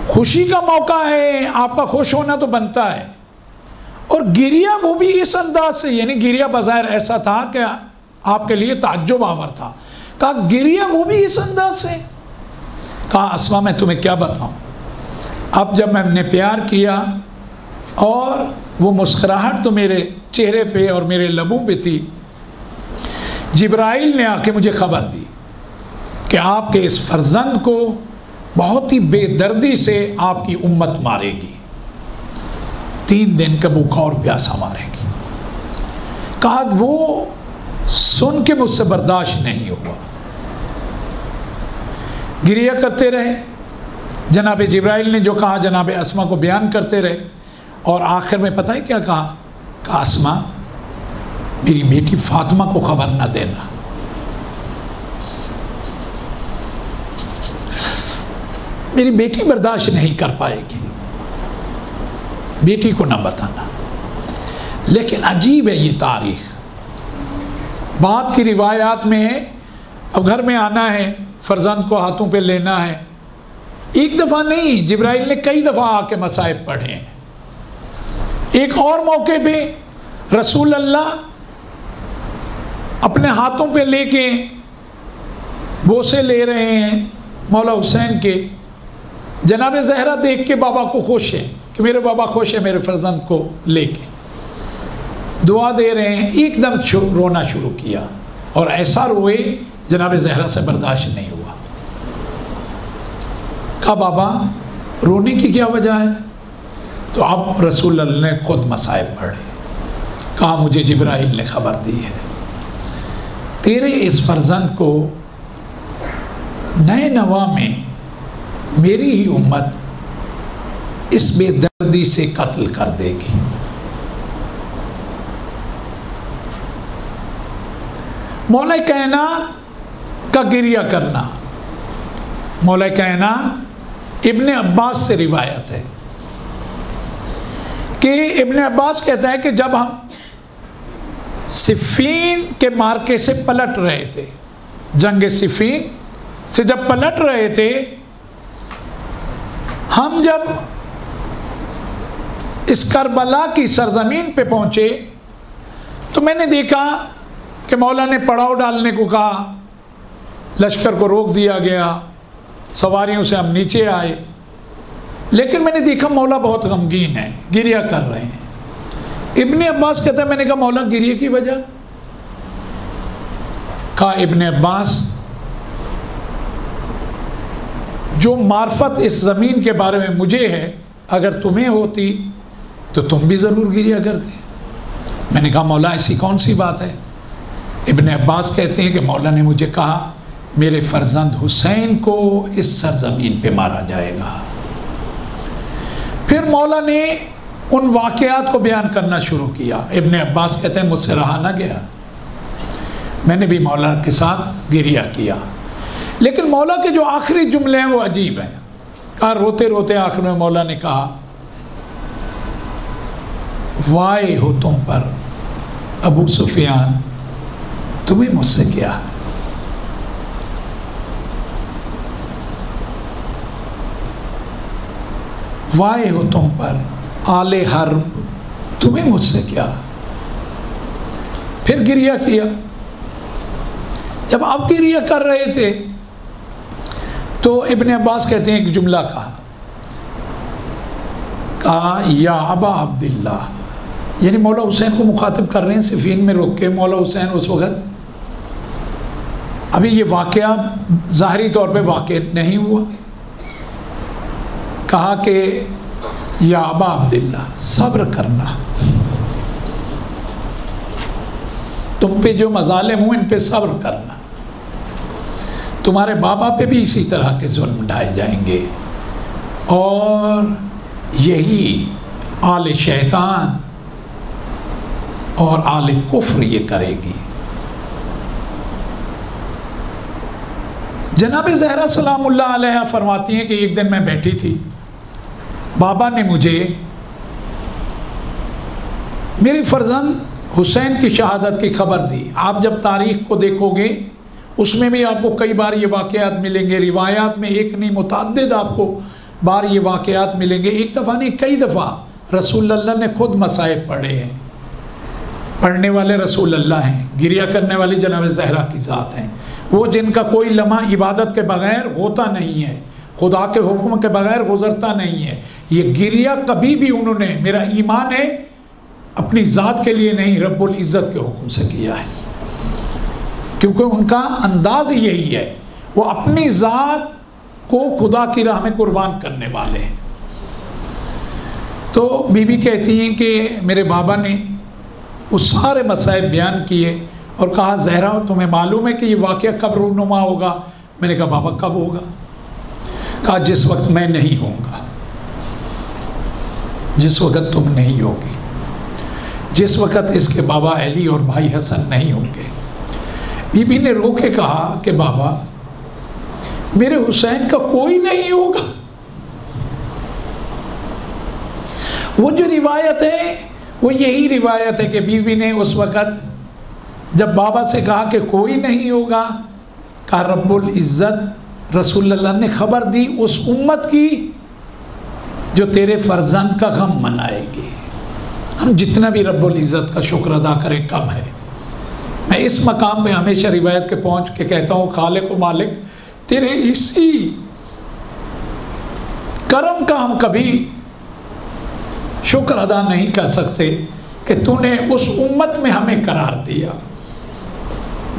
خوشی کا موقع ہے، آپ کا خوش ہونا تو بنتا ہے، اور گریا وہ بھی اس انداز سے، یعنی گریا بظاہر ایسا تھا کہ آپ کے لیے تعجب آور تھا۔ کہا گریا وہ بھی اس انداز سے؟ کہا اسما میں تمہیں کیا بتاؤں، اب جب میں نے پیار کیا اور وہ مسکراہٹ تو میرے چہرے پہ اور میرے لبوں پہ تھی، جبرائیل نے آ کے مجھے خبر دی کہ آپ کے اس فرزند کو بہت ہی بے دردی سے آپ کی امت مارے گی، 3 دن کا بھوکا اور پیاسا مارے گی۔ کہا وہ سن کے مجھ سے برداشت نہیں ہوا، گریہ کرتے رہے، جناب جبرائیل نے جو کہا جناب اسما کو بیان کرتے رہے، اور آخر میں پتہ ہے کیا کہا؟ کہا اسما میری بیٹی فاطمہ کو خبر نہ دینا۔ میری بیٹی برداشت نہیں کر پائے گی، بیٹی کو نہ بتانا۔ لیکن عجیب ہے یہ تاریخ، بات کی روایات میں ہے اب گھر میں آنا ہے، فرزند کو ہاتھوں پہ لینا ہے، ایک دفعہ نہیں، جبرائیل نے کئی دفعہ آ کے مصائب پڑھے ہیں۔ ایک اور موقع پہ رسول اللہ اپنے ہاتھوں پہ لے کے بوسے لے رہے ہیں مولا حسین کے، جناب زہرا دیکھ کے بابا کو خوش ہے کہ میرے بابا خوش ہے میرے فرزند کو لے کے، دعا دے رہے ہیں، ایک دم رونا شروع کیا، اور ایسا روئے جناب زہرا سے برداشت نہیں ہوا۔ کہا بابا رونے کی کیا وجہ ہے؟ تو اب رسول اللہ نے خود مصائب پڑھے، کہا مجھے جبرائیل نے خبر دی ہے تیرے اس فرزند کو نئے نوا میں میری ہی امت اس بے دردی سے قتل کر دے گی۔ مولا کائنات کا گریہ کرنا مولا کائنات ابن عباس سے روایت ہے کہ ابن عباس کہتا ہے کہ جب ہم صفین کے مارکے سے پلٹ رہے تھے، جنگ صفین سے جب پلٹ رہے تھے، ہم جب اس کربلا کی سرزمین پہ پہنچے تو میں نے دیکھا کہ مولا نے پڑاؤ ڈالنے کو کہا، لشکر کو روک دیا گیا، سواریوں سے ہم نیچے آئے، لیکن میں نے دیکھا مولا بہت غمگین ہے، گریہ کر رہے ہیں۔ ابن عباس کہتا ہے میں نے کہا مولا گریہ کی وجہ؟ کہا ابن عباس جو معرفت اس زمین کے بارے میں مجھے ہے اگر تمہیں ہوتی تو تم بھی ضرور گریہ کرتے۔ میں نے کہا مولا ایسی کون سی بات ہے؟ ابن عباس کہتے ہیں کہ مولا نے مجھے کہا میرے فرزند حسین کو اس سرزمین پہ مارا جائے گا۔ پھر مولا نے ان واقعات کو بیان کرنا شروع کیا۔ ابن عباس کہتے ہیں مجھ سے رہا نہ گیا، میں نے بھی مولا کے ساتھ گریہ کیا، لیکن مولا کے جو آخری جملے ہیں وہ عجیب ہیں۔ کہا روتے روتے آخر میں مولا نے کہا وائے ہو تم پر ابو سفیان، تمہیں مجھ سے کیا؟ وائے ہو تم پر آل حرب، تمہیں مجھ سے کیا؟ پھر گریہ کیا۔ جب آپ گریہ کر رہے تھے تو ابن عباس کہتے ہیں ایک جملہ کہا یا ابا عبداللہ، یعنی مولا حسین کو مخاطب کر رہے ہیں صفین میں روک کے۔ مولا حسین اس وقت ابھی یہ واقعہ ظاہری طور پہ واقع نہیں ہوا، کہا کہ یا ابا عبداللہ صبر کرنا، تم پہ جو مظالم ہوں ان پہ صبر کرنا، تمہارے بابا پہ بھی اسی طرح کے ظلم ڈھائے جائیں گے، اور یہی آل شیطان اور آل کفر یہ کرے گی۔ جناب زہرا سلام اللہ علیہ فرماتی ہیں کہ ایک دن میں بیٹھی تھی، بابا نے مجھے میری فرزند حسین کی شہادت کی خبر دی۔ آپ جب تاریخ کو دیکھو گے اس میں بھی آپ کو کئی بار یہ واقعات ملیں گے، روایات میں ایک نہیں متعدد آپ کو بار یہ واقعات ملیں گے، ایک دفعہ نہیں کئی دفعہ رسول اللہ نے خود مصائب پڑھے ہیں۔ پڑھنے والے رسول اللہ ہیں، گریہ کرنے والی جناب زہرا کی ذات ہیں، وہ جن کا کوئی لمحہ عبادت کے بغیر ہوتا نہیں ہے، خدا کے حکم کے بغیر گزرتا نہیں ہے۔ یہ گریہ کبھی بھی انہوں نے، میرا ایمان ہے، اپنی ذات کے لیے نہیں رب العزت کے حکم سے کیا ہے، کیونکہ ان کا انداز یہی ہے، وہ اپنی ذات کو خدا کی راہ میں قربان کرنے والے ہیں۔ تو بی بی کہتی ہیں کہ میرے بابا نے وہ سارے مصائب بیان کیے اور کہا زہرا تمہیں معلوم ہے کہ یہ واقعہ کب رونما ہوگا؟ میں نے کہا بابا کب ہوگا؟ کہا جس وقت میں نہیں ہوں گا، جس وقت تم نہیں ہوگی، جس وقت اس کے بابا علی اور بھائی حسن نہیں ہوں گے۔ بی بی نے رو کے کہا کہ بابا میرے حسین کا کوئی نہیں ہوگا۔ وہ جو روایت ہے وہ یہی روایت ہے کہ بی بی نے اس وقت جب بابا سے کہا کہ کوئی نہیں ہوگا، کہا رب العزت رسول اللہ نے خبر دی اس امت کی جو تیرے فرزند کا غم منائے گی۔ ہم جتنا بھی رب العزت کا شکر ادا کریں کم ہے۔ میں اس مقام پہ ہمیشہ روایت کے پہنچ کے کہتا ہوں خالق و مالک تیرے اسی کرم کا ہم کبھی شکر ادا نہیں کر سکتے کہ تو نے اس امت میں ہمیں قرار دیا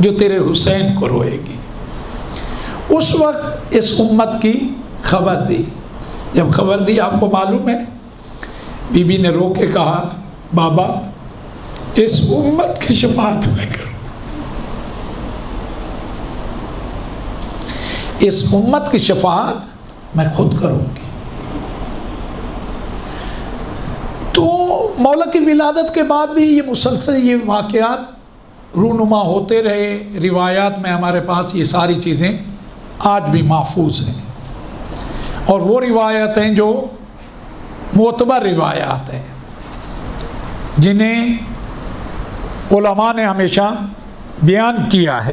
جو تیرے حسین کو روئے گی۔ اس وقت اس امت کی خبر دی، جب خبر دی آپ کو معلوم ہے بی بی نے رو کے کہا بابا اس امت کی شفاعت میں کروں، اس امت کی شفاعت میں خود کروں گی۔ تو مولا کی ولادت کے بعد بھی یہ مسلسل یہ واقعات رونما ہوتے رہے، روایات میں ہمارے پاس یہ ساری چیزیں آج بھی محفوظ ہیں، اور وہ روایات ہیں جو معتبر روایات ہیں، جنہیں علماء نے ہمیشہ بیان کیا ہے۔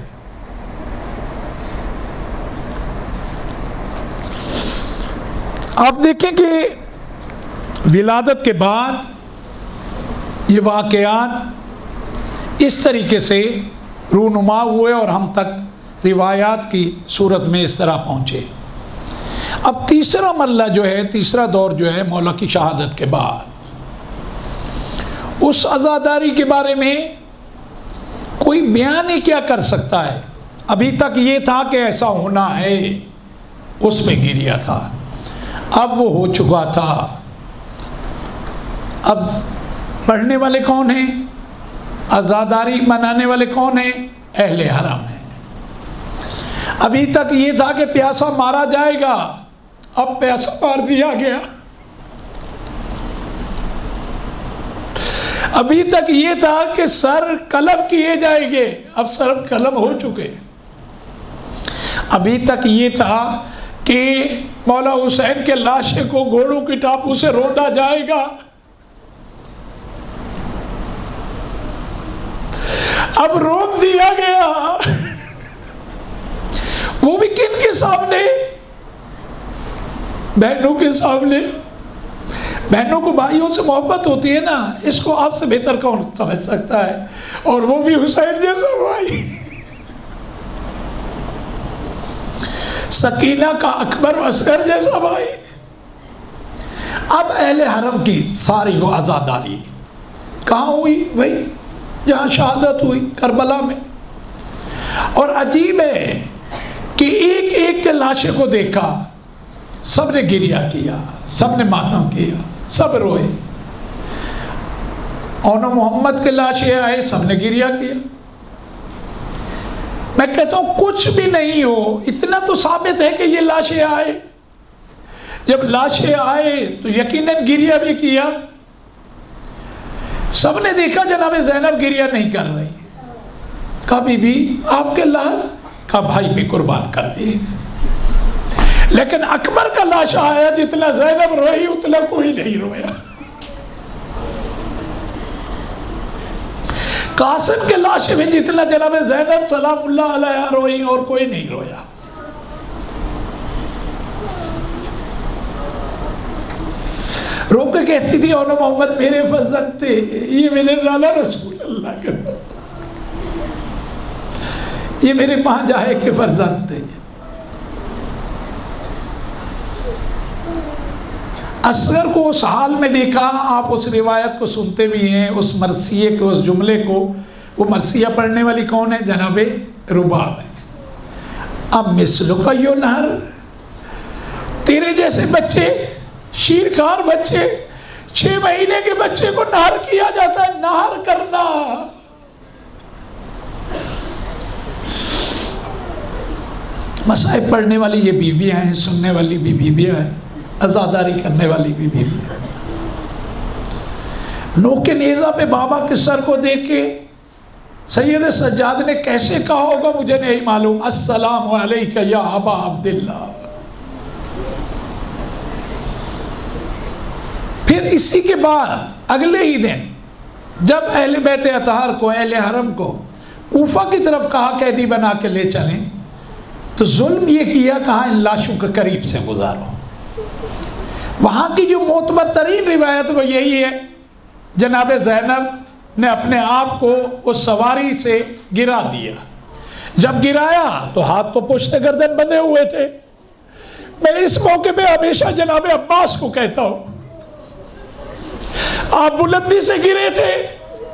آپ دیکھیں کہ ولادت کے بعد یہ واقعات اس طریقے سے رونما ہوئے اور ہم تک روایات کی صورت میں اس طرح پہنچے۔ اب تیسرا مرحلہ جو ہے، تیسرا دور جو ہے مولا کی شہادت کے بعد، اس عزاداری کے بارے میں کوئی بیان ہی کیا کر سکتا ہے؟ ابھی تک یہ تھا کہ ایسا ہونا ہے، اس میں گریا تھا، اب وہ ہو چکا تھا۔ اب پڑھنے والے کون ہیں؟ عزاداری منانے والے کون ہیں؟ اہل حرم ہیں۔ ابھی تک یہ تھا کہ پیاسا مارا جائے گا، اب پیاسا مار دیا گیا۔ ابھی تک یہ تھا کہ سر قلم کیے جائیں گے، اب سر قلم ہو چکے۔ ابھی تک یہ تھا کہ مولا حسین کے لاشے کو گھوڑوں کی ٹاپوں سے روندا جائے گا، اب روک دیا گیا۔ وہ بھی کن کے سامنے؟ بہنوں کے سامنے۔ بہنوں کو بھائیوں سے محبت ہوتی ہے نا، اس کو آپ سے بہتر کون سمجھ سکتا ہے؟ اور وہ بھی حسین جیسا بھائی، سکینہ کا اکبر و اصغر جیسا بھائی۔ اب اہل حرم کی ساری وہ عزاداری کہاں ہوئی؟ وہی جہاں شہادت ہوئی، کربلا میں۔ اور عجیب ہے کہ ایک ایک کے لاشے کو دیکھا، سب نے گریہ کیا، سب نے ماتم کیا، سب روئے۔ اور محمد کے لاشے آئے، سب نے گریہ کیا۔ میں کہتا ہوں کچھ بھی نہیں ہو، اتنا تو ثابت ہے کہ یہ لاشیں آئے۔ جب لاشیں آئے تو یقیناً گریہ بھی کیا۔ سب نے دیکھا جناب زینب گریہ نہیں کر رہی، کبھی بھی آپ کے لال کا بھائی بھی قربان کر دیے۔ لیکن اکبر کا لاش آیا، جتنا زینب روئی اتنا کوئی نہیں رویا۔ قاسم کے لاش میں جتنا جناب زینب سلام اللہ علیہ روئی، اور کوئی نہیں رویا۔ رو کے کہتی تھی اونو محمد میرے فرزند تھے، یہ میرے لالا رسول اللہ کا، یہ میرے ماں جاہے کے فرزند تھے۔ اصغر کو اس حال میں دیکھا، آپ اس روایت کو سنتے بھی ہیں، اس مرثیے کے اس جملے کو۔ وہ مرثیہ پڑھنے والی کون ہے؟ جناب رباب ہے۔ اب مثلک ینہر، تیرے جیسے بچے، شیرخوار بچے، 6 مہینے کے بچے کو نہر کیا جاتا ہے، نہر کرنا۔ مصائب پڑھنے والی یہ بیویاں ہیں، سننے والی بھی بیویاں ہیں، عزاداری کرنے والی بھی بیویاں ہیں۔ نوک نیزہ پہ بابا کے سر کو دیکھ کے سید سجاد نے کیسے کہا ہوگا مجھے نہیں معلوم، السلام علیکہ یا ابا عبداللہ۔ پھر اسی کے بعد اگلے ہی دن جب اہل بیت اطہار کو، اہل حرم کو کوفہ کی طرف کہا قیدی بنا کے لے چلیں، تو ظلم یہ کیا، کہا ان لاشوں کے قریب سے گزارو۔ وہاں کی جو معتبر ترین روایت وہ یہی ہے، جناب زینب نے اپنے آپ کو اس سواری سے گرا دیا۔ جب گرایا تو ہاتھ تو پشت گردن بندھے ہوئے تھے۔ میں اس موقع پہ ہمیشہ جناب عباس کو کہتا ہوں، آپ بلندی سے گرے تھے،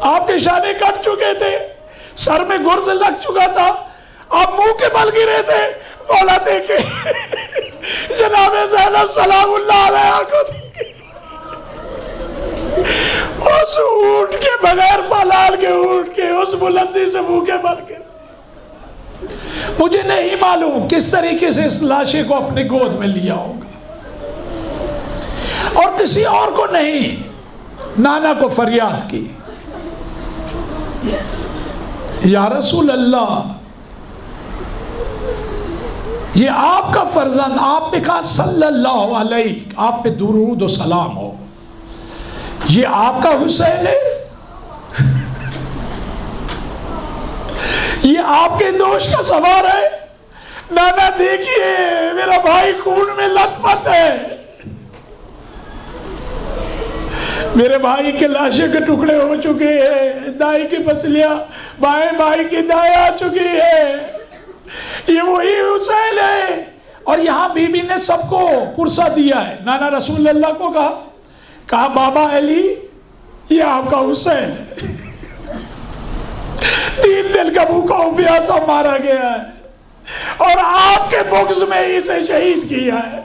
آپ کے شانے کٹ چکے تھے، سر میں گرز لگ چکا تھا، آپ منہ کے بل گرے تھے۔ مولا دیکھے جناب زینب سلام اللہ علیہ کو دیکھے، اس اونٹ کے بغیر پالال کے اونٹ کے اس بلندی سے منہ کے بل گرے۔ مجھے نہیں معلوم کس طریقے سے اس لاشے کو اپنے گود میں لیا ہوگا، اور کسی اور کو نہیں، نانا کو فریاد کی، یا رسول اللہ یہ آپ کا فرزند، آپ نے کہا صلی اللہ علیہ، آپ پہ درود و سلام ہو، یہ آپ کا حسین ہے، یہ آپ کے دوش کا سوار ہے؟ نانا دیکھیے میرا بھائی خون میں لت پت ہے، میرے بھائی کے لاشیں کے ٹکڑے ہو چکے ہیں، دائی کی پسلیاں بائیں بھائی کی دائیں آ چکی ہے، یہ وہی حسین ہے۔ اور یہاں بی بی نے سب کو پرسہ دیا ہے، نانا رسول اللہ کو کہا بابا علی یہ آپ کا حسین ہے، 3 دن کا بھوکا پیاسا مارا گیا ہے اور آپ کے بغض میں اسے شہید کیا ہے۔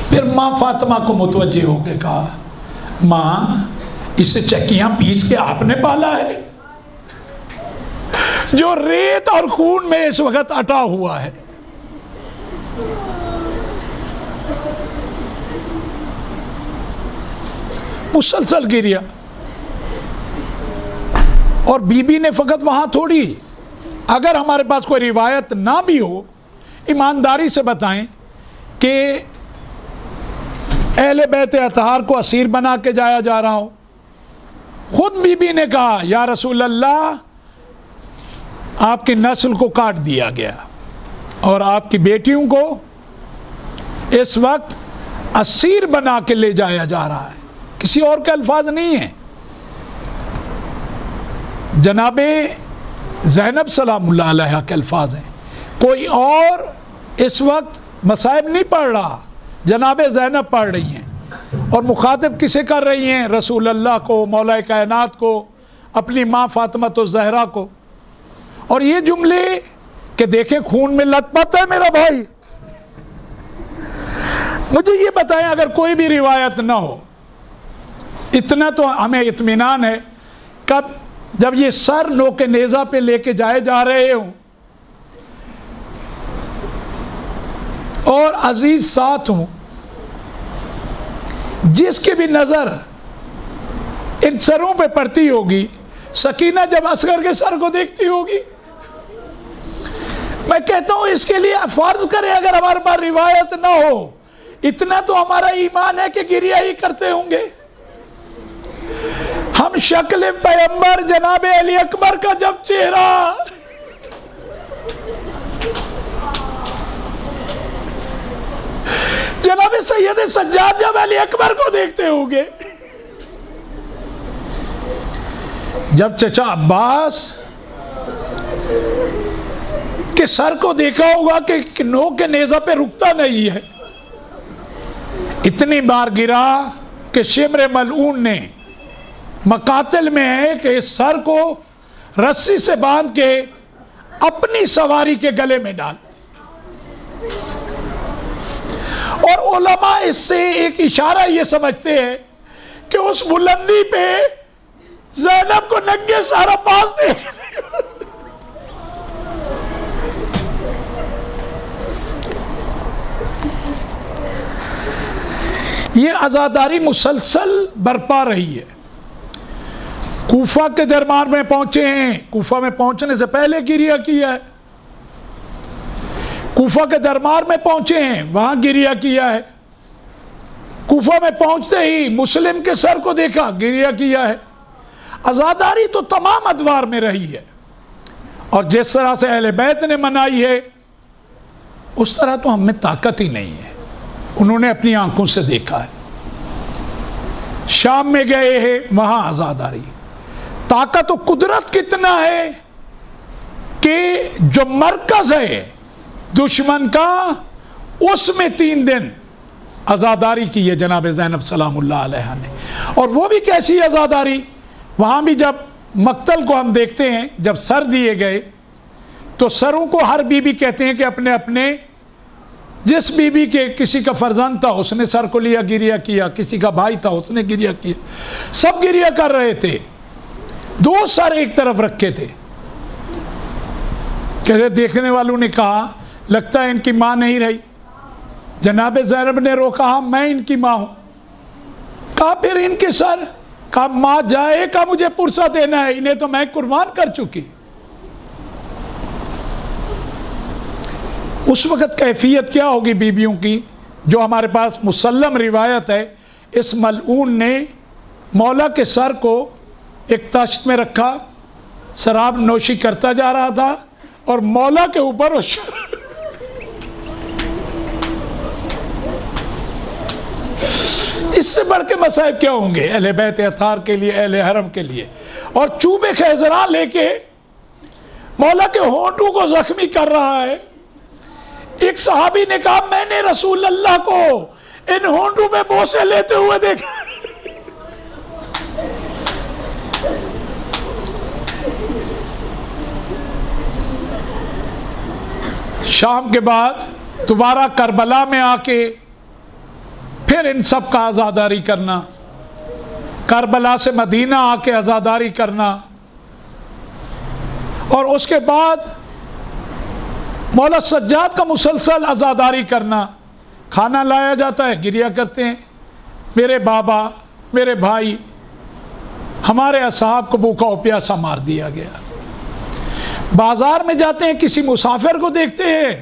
پھر ماں فاطمہ کو متوجہ ہو کے کہا ماں اسے چکیاں پیس کے آپ نے پالا ہے جو ریت اور خون میں اس وقت اٹا ہوا ہے۔ مسلسل گریا، اور بی بی نے فقط وہاں تھوڑی، اگر ہمارے پاس کوئی روایت نہ بھی ہو ایمانداری سے بتائیں کہ اہل بیت اطہار کو اسیر بنا کے جایا جا رہا ہو، خود بی بی نے کہا یا رسول اللہ آپ کی نسل کو کاٹ دیا گیا اور آپ کی بیٹیوں کو اس وقت اسیر بنا کے لے جایا جا رہا ہے، کسی اور کے الفاظ نہیں ہیں۔ جناب زینب سلام اللہ علیہ کے الفاظ ہیں، کوئی اور اس وقت مصائب نہیں پڑھ رہا، جناب زینب پڑھ رہی ہیں، اور مخاطب کسے کر رہی ہیں؟ رسول اللہ کو، مولا کائنات کو، اپنی ماں فاطمہ الزہرا کو۔ اور یہ جملے کہ دیکھیں خون میں لت پت ہے میرا بھائی، مجھے یہ بتائیں اگر کوئی بھی روایت نہ ہو، اتنا تو ہمیں اطمینان ہے، جب یہ سر نوک نیزہ پہ لے کے جائے جا رہے ہوں اور عزیز ساتھ ہوں، جس کی بھی نظر ان سروں پہ پڑتی ہوگی، سکینہ جب اصغر کے سر کو دیکھتی ہوگی، میں کہتا ہوں اس کے لیے فرض کریں اگر ہمارے پاس روایت نہ ہو، اتنا تو ہمارا ایمان ہے کہ گریہ ہی کرتے ہوں گے۔ ہم شکل پیغمبر جناب علی اکبر کا جب چہرہ جناب سید سجاد جب علی اکبر کو دیکھتے ہوں گے، جب چچا عباس کے سر کو دیکھا ہوگا کہ نوک کے نیزہ پہ رکتا نہیں ہے، اتنی بار گرا کہ شمر ملعون نے مقاتل میں ہے کہ اس سر کو رسی سے باندھ کے اپنی سواری کے گلے میں ڈال، اور علماء اس سے ایک اشارہ یہ سمجھتے ہیں کہ اس بلندی پہ زینب کو ننگے سارا پاس دیکھ یہ عزاداری مسلسل برپا رہی ہے۔ کوفہ کے دربار میں پہنچے ہیں، کوفہ میں پہنچنے سے پہلے گریہ کیا ہے، کوفہ کے دربار میں پہنچے ہیں وہاں گریہ کیا ہے، کوفہ میں پہنچتے ہی مسلم کے سر کو دیکھا گریہ کیا ہے۔ عزاداری تو تمام ادوار میں رہی ہے، اور جس طرح سے اہل بیت نے منائی ہے اس طرح تو ہم میں طاقت ہی نہیں ہے، انہوں نے اپنی آنکھوں سے دیکھا ہے۔ شام میں گئے ہیں وہاں عزاداری، طاقت و قدرت کتنا ہے کہ جو مرکز ہے دشمن کا اس میں 3 دن عزاداری کی ہے جناب زینب سلام اللہ علیہ نے۔ اور وہ بھی کیسی عزاداری، وہاں بھی جب مقتل کو ہم دیکھتے ہیں، جب سر دیے گئے تو سروں کو ہر بی بی کہتے ہیں کہ اپنے اپنے جس بی بی کے کسی کا فرزند تھا اس نے سر کو لیا گریہ کیا، کسی کا بھائی تھا اس نے گریہ کیا، سب گریہ کر رہے تھے، 2 سر ایک طرف رکھے تھے۔ کہتے دیکھنے والوں نے کہا لگتا ہے ان کی ماں نہیں رہی، جناب زینب نے روکا میں ان کی ماں ہوں، کہا پھر ان کے سر کہا ماں جائے کا مجھے پرسہ دینا ہے، انہیں تو میں قربان کر چکی۔ اس وقت کیفیت کیا ہوگی بیویوں کی؟ جو ہمارے پاس مسلم روایت ہے، اس ملعون نے مولا کے سر کو ایک تشت میں رکھا، شراب نوشی کرتا جا رہا تھا اور مولا کے اوپر اس سے بڑھ کے مصائب کیا ہوں گے اہل بیت اطہار کے لیے، اہل حرم کے لیے؟ اور چوبے خیزران لے کے مولا کے ہونٹوں کو زخمی کر رہا ہے۔ ایک صحابی نے کہا میں نے رسول اللہ کو ان ہونٹوں پہ بوسے لیتے ہوئے دیکھا۔ شام کے بعد دوبارہ کربلا میں آ کے پھر ان سب کا عزاداری کرنا، کربلا سے مدینہ آ کے عزاداری کرنا، اور اس کے بعد مولا سجاد کا مسلسل عزاداری کرنا۔ کھانا لایا جاتا ہے، گریہ کرتے ہیں میرے بابا، میرے بھائی، ہمارے اصحاب کو بھوکا و پیاسا مار دیا گیا۔ بازار میں جاتے ہیں، کسی مسافر کو دیکھتے ہیں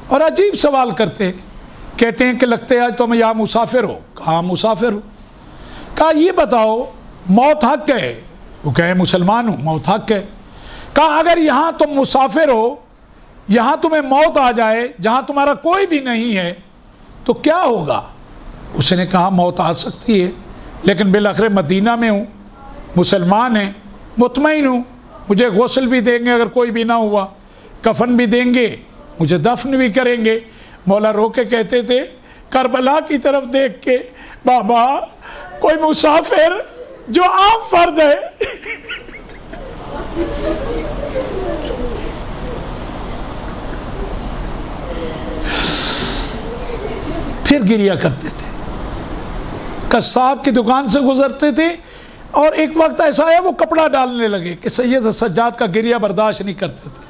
اور عجیب سوال کرتے ہیں، کہتے ہیں کہ لگتے ہیں تم یہاں مسافر ہو۔ کہاں مسافر ہو؟ کہا یہ بتاؤ موت حق ہے؟ وہ کہے مسلمان ہوں، موت حق ہے۔ کہا اگر یہاں تم مسافر ہو، یہاں تمہیں موت آ جائے جہاں تمہارا کوئی بھی نہیں ہے تو کیا ہوگا؟ اس نے کہا موت آ سکتی ہے، لیکن بالآخر مدینہ میں ہوں، مسلمان ہیں، مطمئن ہوں، مجھے غسل بھی دیں گے اگر کوئی بھی نہ ہوا، کفن بھی دیں گے، مجھے دفن بھی کریں گے۔ مولا رو کے کہتے تھے کربلا کی طرف دیکھ کے، بابا کوئی مسافر جو عام فرد ہے پھر گریہ کرتے تھے۔ قصاب کی دکان سے گزرتے تھے اور ایک وقت ایسا ہے وہ کپڑا ڈالنے لگے کہ سید سجاد کا گریہ برداشت نہیں کرتے تھے۔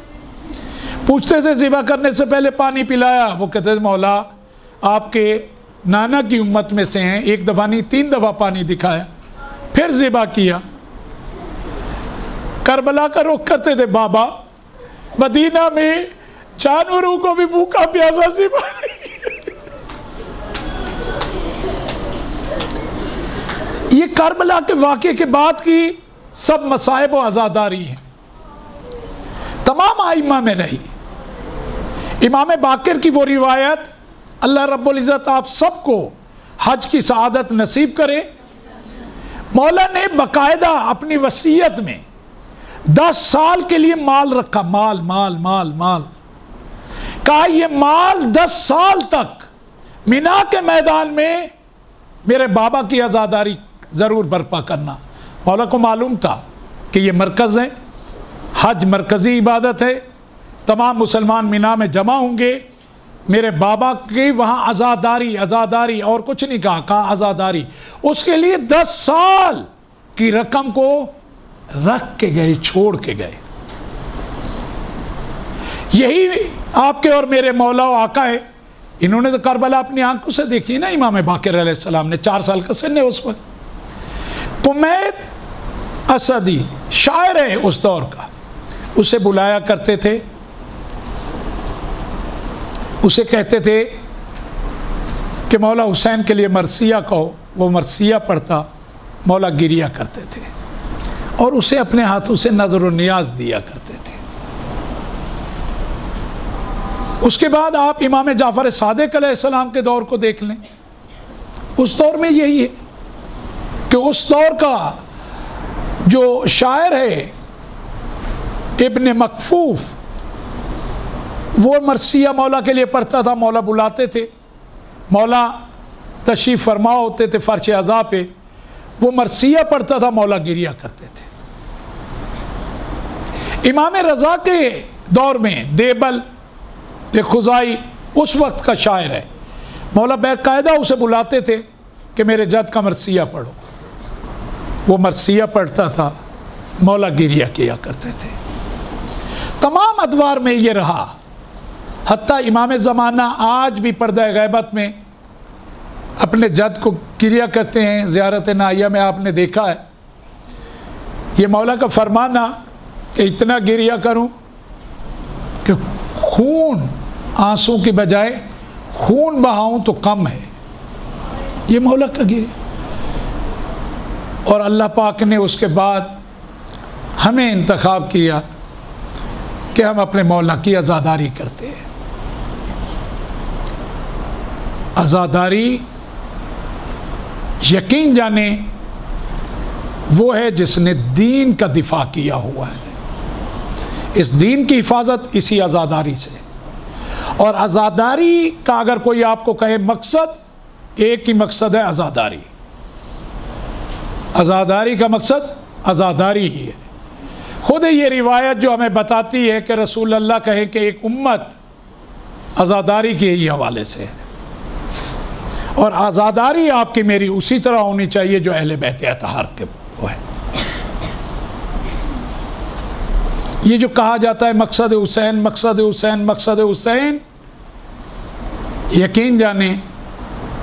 پوچھتے تھے ذبح کرنے سے پہلے پانی پلایا؟ وہ کہتے تھے مولا آپ کے نانا کی امت میں سے ہیں، ایک دفعہ نہیں 3 دفعہ پانی دکھایا، پھر ذبح کیا۔ کربلا کا رخ کرتے تھے، بابا مدینہ میں جانوروں کو بھی بھوکا پیاسا ذبح نہیں۔ یہ کربلا کے واقعے کے بعد کی سب مصائب و عزاداری ہیں، تمام ائمہ میں رہی۔ امام باقر کی وہ روایت، اللہ رب العزت آپ سب کو حج کی سعادت نصیب کرے، مولا نے باقاعدہ اپنی وصیت میں 10 سال کے لیے مال رکھا، مال مال مال مال، کہا یہ مال 10 سال تک مینا کے میدان میں میرے بابا کی عزاداری ضرور برپا کرنا۔ مولا کو معلوم تھا کہ یہ مرکز ہے، حج مرکزی عبادت ہے، تمام مسلمان مینا میں جمع ہوں گے، میرے بابا کی وہاں عزاداری، عزاداری اور کچھ نہیں کہا عزاداری، اس کے لیے 10 سال کی رقم کو رکھ کے گئے، چھوڑ کے گئے۔ یہی آپ کے اور میرے مولا و آقا ہے، انہوں نے تو کربلا اپنی آنکھوں سے دیکھی نا۔ امام باقر علیہ السلام نے 4 سال کا سن ہے اس وقت۔ کمید اسدی شاعر ہے اس دور کا، اسے بلایا کرتے تھے، اسے کہتے تھے کہ مولا حسین کے لیے مرثیہ کہو، وہ مرثیہ پڑھتا، مولا گریہ کرتے تھے اور اسے اپنے ہاتھوں سے نظر و نیاز دیا کرتے تھے۔ اس کے بعد آپ امام جعفر صادق علیہ السلام کے دور کو دیکھ لیں، اس دور میں یہی ہے کہ اس دور کا جو شاعر ہے ابن مکفوف، وہ مرثیہ مولا کے لیے پڑھتا تھا، مولا بلاتے تھے، مولا تشریف فرما ہوتے تھے فرش عزا پہ، وہ مرثیہ پڑھتا تھا، مولا گریہ کرتے تھے۔ امام رضا کے دور میں دیبل خزائی اس وقت کا شاعر ہے، مولا باقاعدہ اسے بلاتے تھے کہ میرے جد کا مرثیہ پڑھو، وہ مرثیہ پڑھتا تھا، مولا گریہ کیا کرتے تھے۔ تمام ادوار میں یہ رہا، حتیٰ امام زمانہ آج بھی پردہ غیبت میں اپنے جد کو کریا کرتے ہیں زیارت نائیہ میں، آپ نے دیکھا ہے یہ مولا کا فرمانا کہ اتنا گریہ کروں کہ خون آنسوں کی بجائے خون بہاؤں تو کم ہے، یہ مولا کا گریہ. اور اللہ پاک نے اس کے بعد ہمیں انتخاب کیا کہ ہم اپنے مولا کی عزاداری کرتے ہیں. عزاداری یقین جانے وہ ہے جس نے دین کا دفاع کیا ہوا ہے. اس دین کی حفاظت اسی عزاداری سے. اور عزاداری کا اگر کوئی آپ کو کہے مقصد، ایک ہی مقصد ہے عزاداری. عزاداری کا مقصد عزاداری ہی ہے. خود یہ روایت جو ہمیں بتاتی ہے کہ رسول اللہ کہیں کہ ایک امت عزاداری کے ہی حوالے سے ہے. اور عزاداری آپ کی میری اسی طرح ہونی چاہیے جو اہل بیت اطہار کے وہ ہے. یہ جو کہا جاتا ہے مقصد حسین، مقصد حسین، مقصد حسین، یقین جانیں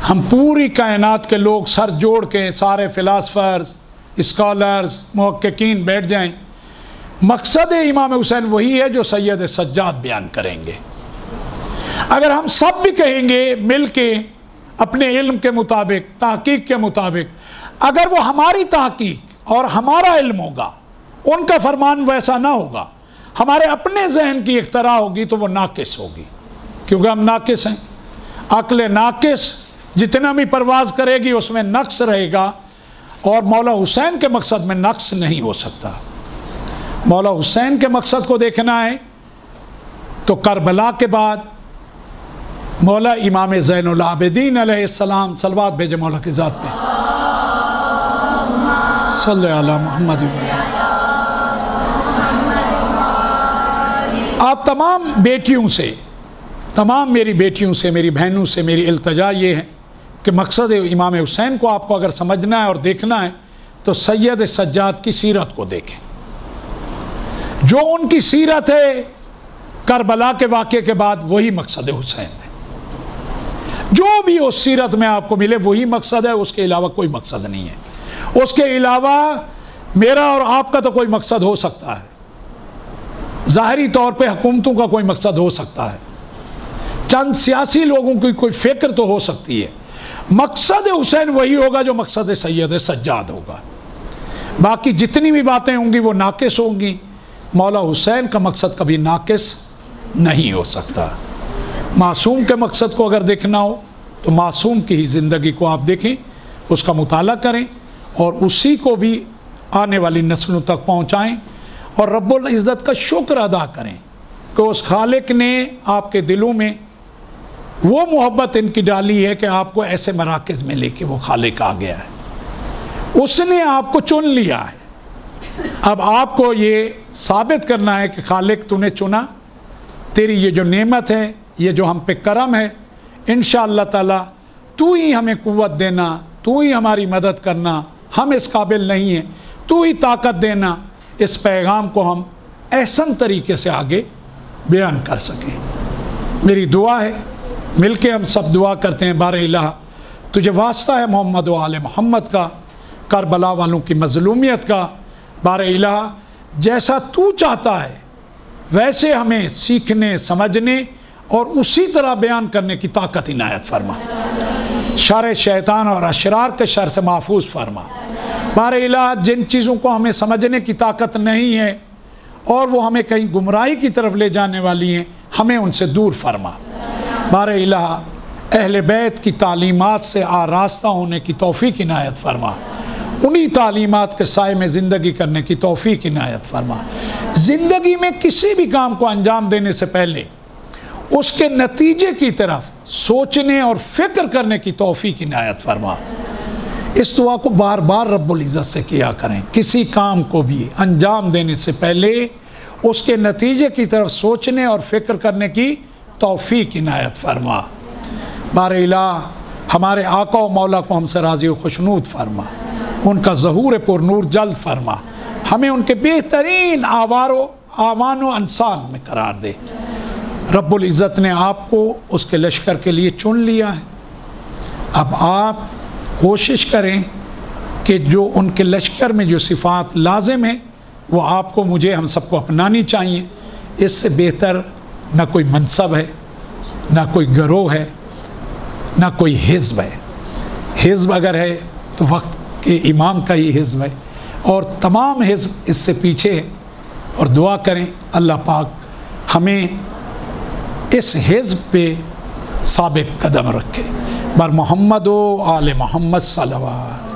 ہم پوری کائنات کے لوگ سر جوڑ کے سارے فلاسفرز، اسکالرز، محققین بیٹھ جائیں، مقصد امام حسین وہی ہے جو سید سجاد بیان کریں گے. اگر ہم سب بھی کہیں گے مل کے اپنے علم کے مطابق، تحقیق کے مطابق، اگر وہ ہماری تحقیق اور ہمارا علم ہوگا، ان کا فرمان ویسا نہ ہوگا، ہمارے اپنے ذہن کی اختراع ہوگی تو وہ ناقص ہوگی، کیونکہ ہم ناقص ہیں. عقل ناقص جتنا بھی پرواز کرے گی اس میں نقص رہے گا، اور مولا حسین کے مقصد میں نقص نہیں ہو سکتا. مولا حسین کے مقصد کو دیکھنا ہے تو کربلا کے بعد مولا امام زین العابدین علیہ السلام، صلوات بھیجے مولا کی ذات پہ، صلی علی محمد. آپ تمام بیٹیوں سے، تمام میری بیٹیوں سے، میری بہنوں سے میری التجا یہ ہے کہ مقصد امام حسین کو آپ کو اگر سمجھنا ہے اور دیکھنا ہے تو سید سجاد کی سیرت کو دیکھیں. جو ان کی سیرت ہے کربلا کے واقعے کے بعد وہی مقصد حسین ہے. جو بھی اس سیرت میں آپ کو ملے وہی مقصد ہے، اس کے علاوہ کوئی مقصد نہیں ہے. اس کے علاوہ میرا اور آپ کا تو کوئی مقصد ہو سکتا ہے، ظاہری طور پہ حکومتوں کا کوئی مقصد ہو سکتا ہے، چند سیاسی لوگوں کی کوئی فکر تو ہو سکتی ہے. مقصد حسین وہی ہوگا جو مقصد سید سجاد ہوگا. باقی جتنی بھی باتیں ہوں گی وہ ناقص ہوں گی. مولا حسین کا مقصد کبھی ناقص نہیں ہو سکتا. معصوم کے مقصد کو اگر دیکھنا ہو تو معصوم کی ہی زندگی کو آپ دیکھیں، اس کا مطالعہ کریں اور اسی کو بھی آنے والی نسلوں تک پہنچائیں، اور رب العزت کا شکر ادا کریں کہ اس خالق نے آپ کے دلوں میں وہ محبت ان کی ڈالی ہے کہ آپ کو ایسے مراکز میں لے کے وہ خالق آ گیا ہے. اس نے آپ کو چن لیا ہے. اب آپ کو یہ ثابت کرنا ہے کہ خالق تو نے چنا، تیری یہ جو نعمت ہے، یہ جو ہم پہ کرم ہے، انشاءاللہ تعالی تو ہی ہمیں قوت دینا، تو ہی ہماری مدد کرنا، ہم اس قابل نہیں ہیں، تو ہی طاقت دینا. اس پیغام کو ہم احسن طریقے سے آگے بیان کر سکیں. میری دعا ہے، مل کے ہم سب دعا کرتے ہیں، بار الہ تجھے واسطہ ہے محمد و آل محمد کا، کربلا والوں کی مظلومیت کا، بار الہ جیسا تو چاہتا ہے ویسے ہمیں سیکھنے، سمجھنے اور اسی طرح بیان کرنے کی طاقت عنایت فرما. شر شیطان اور اشرار کے شر سے محفوظ فرما. بار الہ جن چیزوں کو ہمیں سمجھنے کی طاقت نہیں ہے اور وہ ہمیں کہیں گمراہی کی طرف لے جانے والی ہیں، ہمیں ان سے دور فرما. بار الہ اہل بیت کی تعلیمات سے آراستہ ہونے کی توفیق عنایت فرما. انہی تعلیمات کے سائے میں زندگی کرنے کی توفیق عنایت فرما. زندگی میں کسی بھی کام کو انجام دینے سے پہلے اس کے نتیجے کی طرف سوچنے اور فکر کرنے کی توفیق عنایت فرما. اس دعا کو بار بار رب العزت سے کیا کریں. کسی کام کو بھی انجام دینے سے پہلے اس کے نتیجے کی طرف سوچنے اور فکر کرنے کی توفیق عنایت فرما. بار الہ ہمارے آقا و مولا کو ہم سے راضی و خوشنود فرما. ان کا ظہور پر نور جلد فرما. ہمیں ان کے بہترین آوان و انسان میں قرار دے. رب العزت نے آپ کو اس کے لشکر کے لیے چن لیا ہے. اب آپ کوشش کریں کہ جو ان کے لشکر میں جو صفات لازم ہیں وہ آپ کو مجھے ہم سب کو اپنانی چاہیے. اس سے بہتر نہ کوئی منصب ہے، نہ کوئی گروہ ہے، نہ کوئی حزب ہے. حزب اگر ہے تو وقت کے امام کا ہی حزب ہے، اور تمام حزب اس سے پیچھے ہے. اور دعا کریں اللہ پاک ہمیں اس حزب پہ ثابت قدم رکھے. بر محمد و آل محمد صلوات.